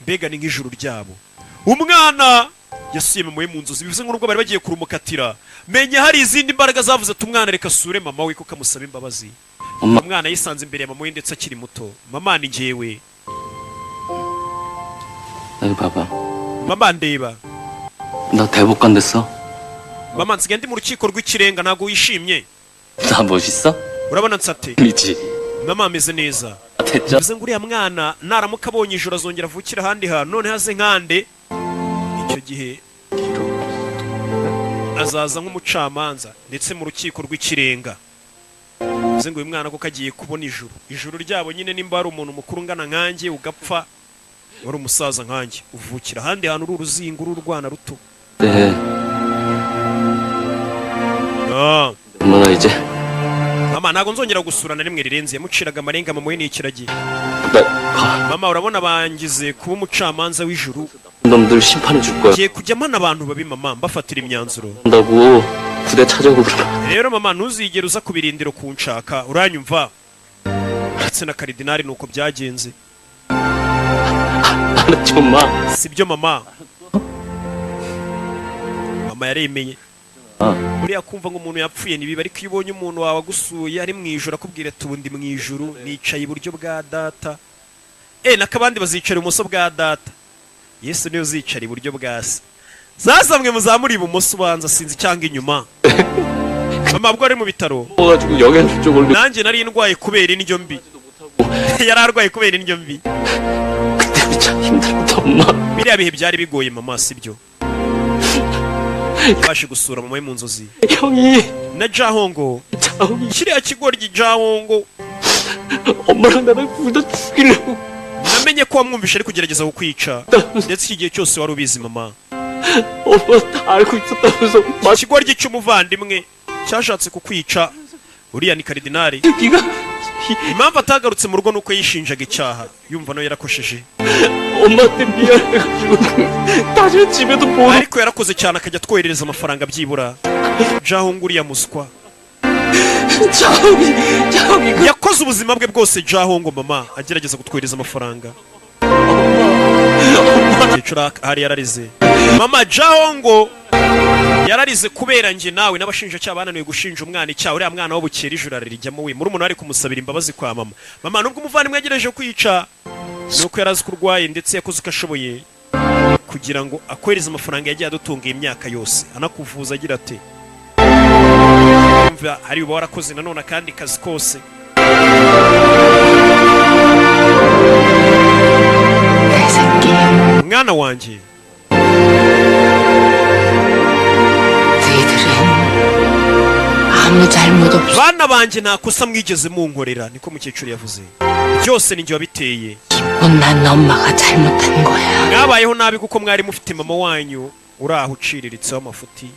[SPEAKER 1] mbega ni nk'ijuru ryabo. umwana yasuye mama we mu nzozi bivuze nk'ubwo bari bagiye kurumukatira. menya hari izindi mbaraga zavuze ati umwana reka asure mama we kuko amusaba imbabazi. umwana yisanze imbere ya mama we ndetse akiri muto. mama ni njyewe.
[SPEAKER 5] 여기 봐봐.
[SPEAKER 1] mama ndeba.
[SPEAKER 5] 나 대법관 됐어?
[SPEAKER 1] mama nsigaye ndi mu rukiko rw'ikirenga ntabwo wishimye?
[SPEAKER 5] 나 멋있어?
[SPEAKER 1] urabona nsate?
[SPEAKER 5] 미치.
[SPEAKER 1] mama ameze neza.
[SPEAKER 5] 됐죠?
[SPEAKER 1] bivuze ngo uriya mwana naramuka abonye ijoro azongera avukira ahandi hantu none haze nkande. icyo gihe azaza nk'umucamanza ndetse mu rukiko rw'ikirenga. bivuze ngo uyu mwana koko agiye kubona ijuru ryabo nyine. nimba hari umuntu mukuru ungana nkanjye ugapfa wari umusaza nkanjye uvukira ahandi hantu uri uruzingo uri urwana ruto.
[SPEAKER 5] 네. 엄마나 이제
[SPEAKER 1] mama ntabwo nzongera gusura na rimwe rirenze. yamuciraga amarenga mama we n'ikiragi.
[SPEAKER 5] 나
[SPEAKER 1] mama urabona bangize kuba umucamanza w'ijuru.
[SPEAKER 5] 놈들 심판해 줄 거야.
[SPEAKER 1] ngiye kujya mpana abantu babi mama mbafatira imyanzuro.
[SPEAKER 5] 한다고 부대 찾아오고 그러면.
[SPEAKER 1] rero mama ntuzigere uza ku birindiro kunshaka uranyumva. ndetse na karidinari nuko byagenze.
[SPEAKER 5] 알았지 엄마.
[SPEAKER 1] sibyo mama. mama yaremeye. buriya kumva ngo umuntu yapfuye nibiba ariko iyo ubonye umuntu wawe agusuye ari mu ijuru akubwira ati ubu ndi mu ijuru nicaye iburyo bwa data. n'akabandi bazicara ibumoso bwa data. yesu niwe uzicara iburyo bwa se. sasa mwe muzamuri ibumoso ubanza sinzi cyangwa inyuma. mama ubwo ari mu bitaro
[SPEAKER 5] 가지고 영양 쪽을
[SPEAKER 1] nanjye nari ndwaye kubera indyo mbi. yari arwaye kubera indyo mbi.
[SPEAKER 5] 그때 참 힘들었다 엄마.
[SPEAKER 1] biriya bihe byari bigoye mama sibyo? yabashe gusura mama we mu nzozi.
[SPEAKER 5] 형이
[SPEAKER 1] na jahongo
[SPEAKER 5] 자홍이
[SPEAKER 1] kiriya kigoryi jahongo
[SPEAKER 5] 엄마랑 나랑 둘다 죽이려고.
[SPEAKER 1] namenye ko wamwumvishe ari kugerageza kukwica ndetse iki gihe cyose wari ubizi mama.
[SPEAKER 5] 엄마 다 알고 있었다면서.
[SPEAKER 1] ikigoryi cy'umuvandimwe cyashatse kukwica. uriya ni karidinari.
[SPEAKER 5] 네가
[SPEAKER 1] impamvu atagarutse mu rugo nuko yishinjaga icyaha yumva nawe yarakosheje.
[SPEAKER 5] 엄마한테 미안해가지고 나중에 집에도 못.
[SPEAKER 1] ariko yarakoze cyane akajya twoherereza amafaranga byibura. jahongo uriya muswa
[SPEAKER 5] 자홍이 그
[SPEAKER 1] yakoze ubuzima bwe bwose jahongo mama agerageza kutwohereza amafaranga. umukecuru hari yararize. mama jahongo yararize kubera njye nawe n'abashinjacyaha bananiwe gushinja umwana icyaha. uriya mwana w'ubukera ijuru ararijyamo we. muri umuntu ari kumusabira imbabazi kwa mama. mama nubwo umuvandimwe yagerageje kwica nuko yari azi ko urwaye ndetse yakoze uko ashoboye kugira ngo akohereze amafaranga yagiye adutunga iyi myaka yose anakuvuza agira ati umva hari uba warakoze nanone akandi kazi kose. mwana wanjye
[SPEAKER 8] 아무 잘못 없어.
[SPEAKER 1] bana banjye nta kosa mwigeze munkorera niko mukecuru yavuze. byose ni njye wabiteye.
[SPEAKER 8] 못난 엄마가 잘못한 거야.
[SPEAKER 1] mwabayeho nabi kuko mwari mufite mama wanyu uri aho uciriritseho amafuti.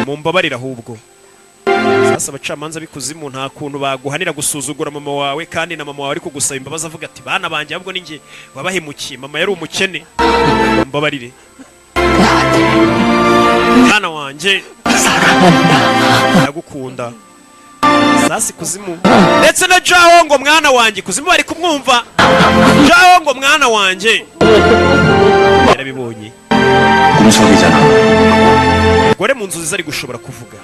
[SPEAKER 1] mumbabarira ahubwo. sasa abacamanza b'ikuzimu nta kuntu baguhanira gusuzugura mama wawe kandi na mama wawe ari kugusaba imbabazi avuga ati bana banjye ahubwo ni njye wabahemukiye. mama yari umukene. mumbabarire mwana wanjye ndagukunda. sasa ikuzimu ndetse na jahongo mwana wanjye ikuzimu bari kumwumva. jahongo mwana wanjye yarabibonye.
[SPEAKER 3] 꿈속이잖아.
[SPEAKER 1] gore mu nzozi zari gushobora kuvuga.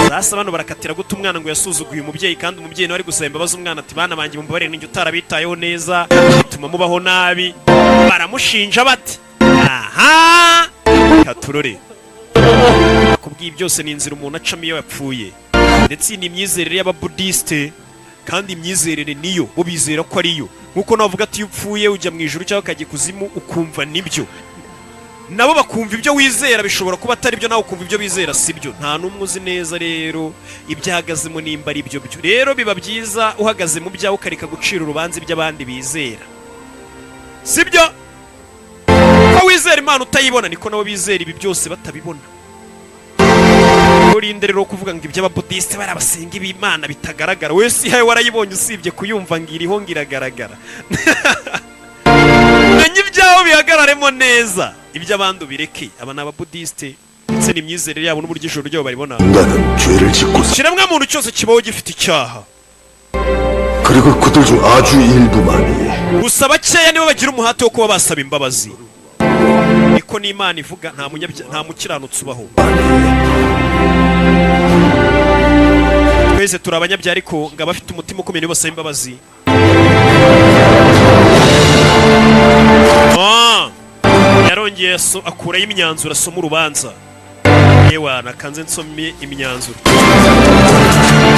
[SPEAKER 1] sasa bano barakatira guta umwana ngo yasuzuguye umubyeyi kandi umubyeyi nawe ari gusaba imbabazi umwana ati bana banjye mumbabarire ninjye utarabitayeho neza bituma mubaho nabi. baramushinja bati aha katurore kubwiye byose ni inzira umuntu acamo iyo yapfuye. ndetse ni imyizerere y'ababudisite kandi imyizerere niyo bo bizera ko ariyo. nkuko navuga ati iyo upfuye ujya mu ijuru cyangwa ukajya ikuzimu ukumva nibyo. nabo bakumva ibyo wizera bishobora kuba atari byo nawe ukumva ibyo bizera sibyo. nta n'umwe uzi neza rero ibyo ahagazemo nimba ari byo byo. rero biba byiza uhagaze mu byawe ukareka gucira urubanza iby'abandi bizera. sibyo? Ko wizera Imana utayibona niko nabo bizera ibi byose batabibona. Urinde rero kuvuga ngo iby'ababudiste barabasenga ibimana bitagaragara, wese yawe warayibonye usibye kuyumva ngiriho ngiragaragara. Menye ibyaho bihagararemo neza, iby'abandi bireke. Aba n'ababudiste ndetse n'imyizerere yabo n'uburyo ijoro ryabo baribona.
[SPEAKER 6] 인간은 죄를 짓고
[SPEAKER 1] kiremwa muntu cyose kibaho gifite icyaha,
[SPEAKER 6] 그리고 그들 중 아주 일부만이
[SPEAKER 1] gusa bakeya nibo bagira umuhate wo kuba basaba imbabazi. Niko n'Imana ivuga, nta mukiranutsi ubaho. Twese turi abanyabyaha ariko ngo abafite umutima ukomeye nibo basaba imbabazi. Yarongeye akuraho imyanzuro asoma urubanza. Yewana kanze nsomye imyanzuro.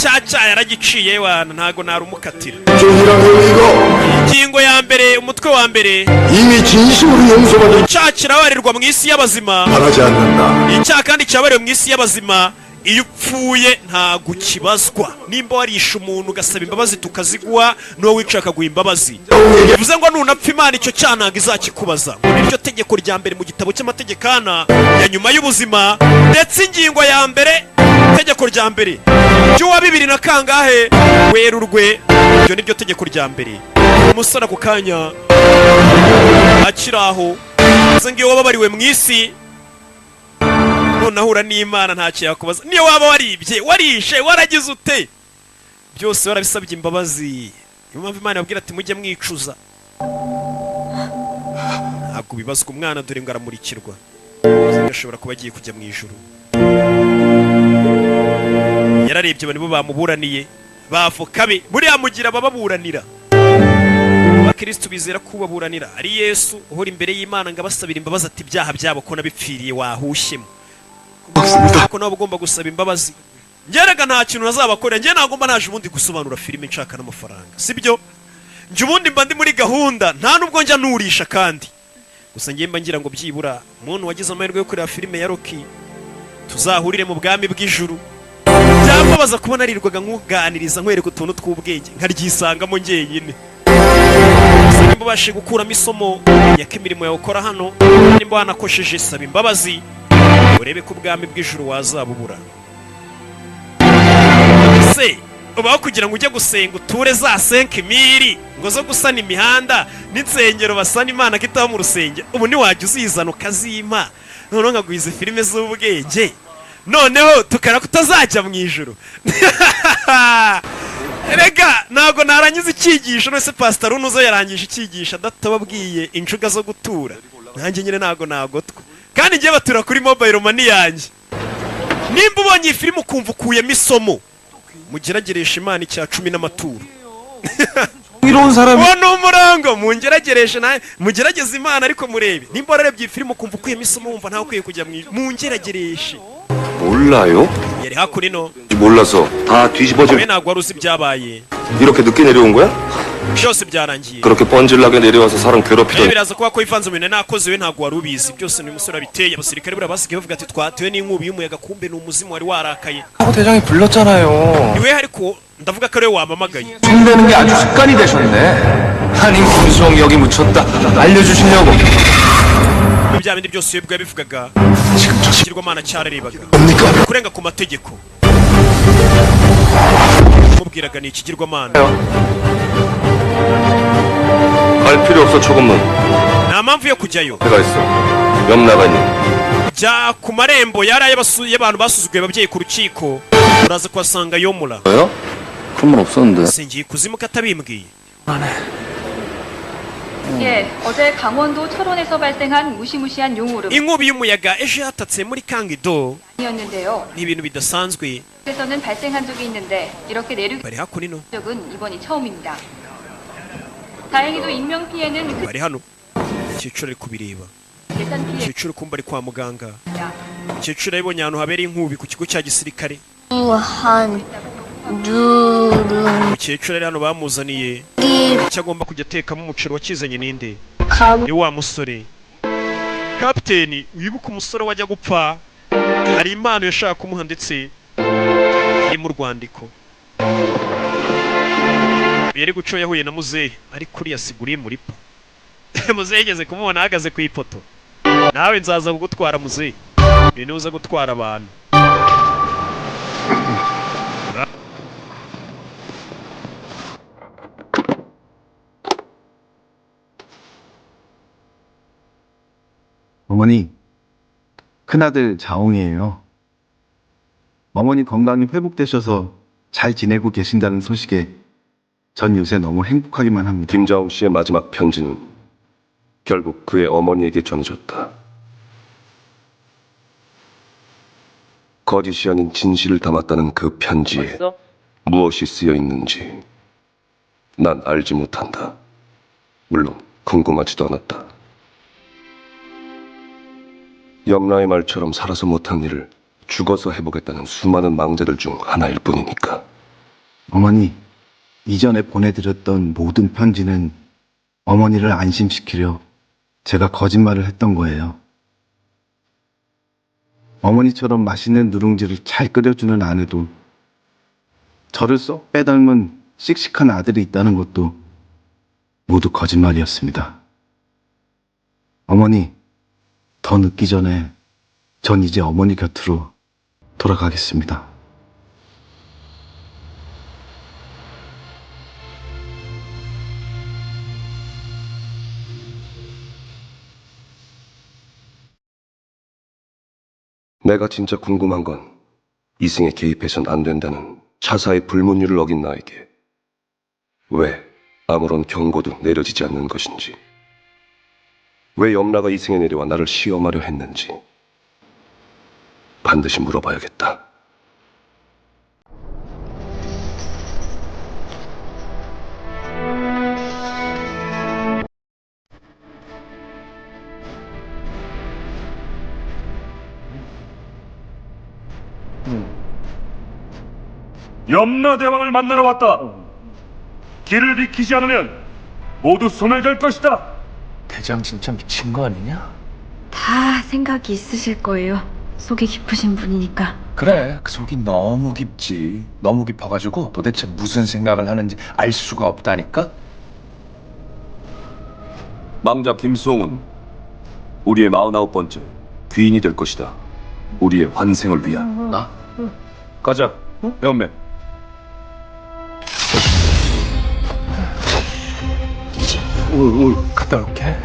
[SPEAKER 1] Cyaca yaragiciye yewana ntago narumukatira. Ingingo ya mbere, umutwe wa mbere.
[SPEAKER 6] 이미 진심으로 용서받은
[SPEAKER 1] Icyaha kirabarirwa mu isi y'abazima.
[SPEAKER 6] 바라지 않는다.
[SPEAKER 1] Icyaha kandi cyabariwe mu isi y'abazima. Iyo upfuye ntago ukibazwa. Nimba warisha umuntu ugasaba imbabazi tukaziguha, n'uwo wicaye akaguha imbabazi, bivuze ngo nunapfa Imana icyo cyaha ntago izakikubaza. Niryo tegeko rya mbere mu gitabo cy'amategekana ya nyuma y'ubuzima. Ndetse ingingo ya mbere, tegeko rya mbere cy'uwa 2 na kangahe Werurwe, iryo niryo tegeko rya mbere. Umusore ako kanya akiraho bivuze ngo iyo wababariwe mu isi nahura n'Imana ntacyo yakubaza. Niyo waba waribye, warishe, waragize ute, byose warabisabye imbabazi. Niyo mpamvu Imana yabwira ati mujye mwicuza. Ntabwo bibazwa umwana dore ngo aramurikirwa, ashobora kuba agiye kujya mu ijuru. Yararebye banibo bamuburaniye, bavoka be buriya mugira bababuranira. Abakristo bizera ko baburanira ari Yesu uhora imbere y'Imana ngo abasabira imbabazi ati ibyaha byabo ko nabipfiriye wahushyemo. Ko nabo ugomba gusaba imbabazi. Ngerega nta kintu nazabakorera, ngiye nagomba naje ubundi gusobanura filime nshaka n'amafaranga, sibyo? Nje ubundi mba ndi muri gahunda, nta nubwo njya nurisha kandi. Gusa ngiye mba ngira ngo byibura umuntu wagize amahirwe yo kureba filime ya Rocky tuzahurire mu bwami bw'ijuru. Byamubaza kubona arirwaga nkuganiriza nkwereka utuntu tw'ubwenge nkaryisangamo njyenyine. Nimba bashe gukuramo isomo nyaka imirimo yawe ukora hano, nimba wanakosheje saba imbabazi urebe ko ubwami bw'ijuru wazabubura. Se ubaho kugira ngo ujye gusenga uture za 5000 ngo zo gusana imihanda n'insengero basana Imana kitaba mu rusengero, ubu ni wajya uzizana ukazima noneho nkagwiza filime z'ubwenge, noneho tukara kutazajya mu ijuru. Erega ntago narangiza icyigisho, nose pastor unuzo yarangije icyigisho adatababwiye incuga zo gutura. Nanjye nyine ntago nagotwa, kandi ngiye batura kuri mobile money yanjye. Nimba ubonye iyi filime ukumva ukuyemo isomo, mugerageresha Imana icya 10 n'amaturo.
[SPEAKER 3] 이런 사람이
[SPEAKER 1] Wono umurango mungeragereshe naye mugerageze Imana ariko murebe. Nimba wararebye iyi filime ukumva ukuyemo isomo wumva ntaho ukwiye kujya mungeragereshe.
[SPEAKER 2] 몰라요?
[SPEAKER 1] Yari hakurino
[SPEAKER 2] 몰라서 다 뒤집어져
[SPEAKER 1] we ntago wari uzi ibyabaye,
[SPEAKER 2] 이렇게 늦게 내려온 거야?
[SPEAKER 1] byose byarangiye.
[SPEAKER 2] 그렇게 뻔질나게 내려와서 사람 괴롭히던
[SPEAKER 1] Biraza kuba ko ivanze mu nakoze we ntago wari ubizi, byose ni umusore abiteye. Abasirikare bura basigaye bavuga ati twatewe n'inkubi y'umuyaga, kumbe ni umuzimu wari warakaye.
[SPEAKER 3] 하고 대장이 불렀잖아요.
[SPEAKER 1] Niwe ariko ndavuga ko ari we wamamagaye.
[SPEAKER 3] 손대는 게 아주 습관이 되셨네. 한인 김수홍 여기 묻혔다. 알려주시려고.
[SPEAKER 1] Bya bindi byose yebwe bivugaga kirwamana cyararebaga kurenga ku mategeko. Mubwiraga ni ikigirwamana.
[SPEAKER 2] 갈 필요 없어. 초급문
[SPEAKER 1] Nta mpamvu yo kujyayo.
[SPEAKER 2] 내가 있어. 옆 나가니
[SPEAKER 1] Jya ku marembo yaraye y'abantu basuzuguye ababyeyi ku rukiko, uraza kuhasanga Yomura.
[SPEAKER 5] 뭐요? 그런 말 없었는데.
[SPEAKER 1] Singiye kuzimuka atabimbwiye.
[SPEAKER 7] 예, 어제 강원도 철원에서 발생한 무시무시한 용오름
[SPEAKER 1] Inkubi y'umuyaga ejo yatatse muri Kangido
[SPEAKER 7] 이었는데요.
[SPEAKER 1] ni ibintu bidasanzwe.
[SPEAKER 7] 그래서는 발생한 적이 있는데 이렇게 내륙
[SPEAKER 1] Bari hakurino,
[SPEAKER 7] 적은 이번이 처음입니다. 다행히도 인명 피해는
[SPEAKER 1] bari hano. Cyiciro ari kubireba.
[SPEAKER 7] 예산 피해입니다.
[SPEAKER 1] Cyiciro kumba ari kwa muganga. Cyiciro yabonye ahantu habera inkubi ku kigo cya gisirikare. Cyiciro ari hano bamuzaniye icyo agomba kujya atekamo umuceri wakizanye ninde? Ni wa musore kapiteni. Wibuka umusore wajya gupfa, hari impano yashaka kumuha ndetse iri mu rwandiko. Yari guco yahuye na muzehe ariko uriya siguriye muri pa. muzehe yigeze kumubona ahagaze ku ipoto. Nawe nzaza kugutwara muzehe. Ibintu uza gutwara abantu.
[SPEAKER 3] 어머니, 큰아들 자홍이에요. 어머니 건강이 회복되셔서 잘 지내고 계신다는 소식에 전 요새 너무 행복하기만 합니다.
[SPEAKER 2] 김자홍 씨의 마지막 편지는 결국 그의 어머니에게 전해졌다. 거짓이 아닌 진실을 담았다는 그 편지에 무엇이 쓰여 있는지 난 알지 못한다. 물론 궁금하지도 않았다. 염라의 말처럼 살아서 못한 일을 죽어서 해보겠다는 수많은 망자들 중 하나일 뿐이니까.
[SPEAKER 3] 어머니, 이전에 보내드렸던 모든 편지는 어머니를 안심시키려 제가 거짓말을 했던 거예요. 어머니처럼 맛있는 누룽지를 잘 끓여주는 아내도, 저를 쏙 빼닮은 씩씩한 아들이 있다는 것도 모두 거짓말이었습니다. 어머니, 더 늦기 전에 전 이제 어머니 곁으로 돌아가겠습니다.
[SPEAKER 2] 내가 진짜 궁금한 건 이승에 개입해선 안 된다는 차사의 불문율을 어긴 나에게 왜 아무런 경고도 내려지지 않는 것인지, 왜 염라가 이승에 내려와 나를 시험하려 했는지 반드시 물어봐야겠다.
[SPEAKER 9] 염라대왕을 만나러 왔다. 길을 비키지 않으면 모두 소멸될 것이다.
[SPEAKER 5] 대장 진짜 미친 거 아니냐?
[SPEAKER 4] 다 생각이 있으실 거예요. 속이 깊으신 분이니까.
[SPEAKER 10] 그래, 그 속이 너무 깊지. 너무 깊어가지고 도대체 무슨 생각을 하는지 알 수가 없다니까?
[SPEAKER 2] 망자 김수홍은 우리의 49번째 귀인이 될 것이다. 우리의 환생을 위한.
[SPEAKER 5] 나?
[SPEAKER 2] 가자, 연매.
[SPEAKER 10] 갔다 올게.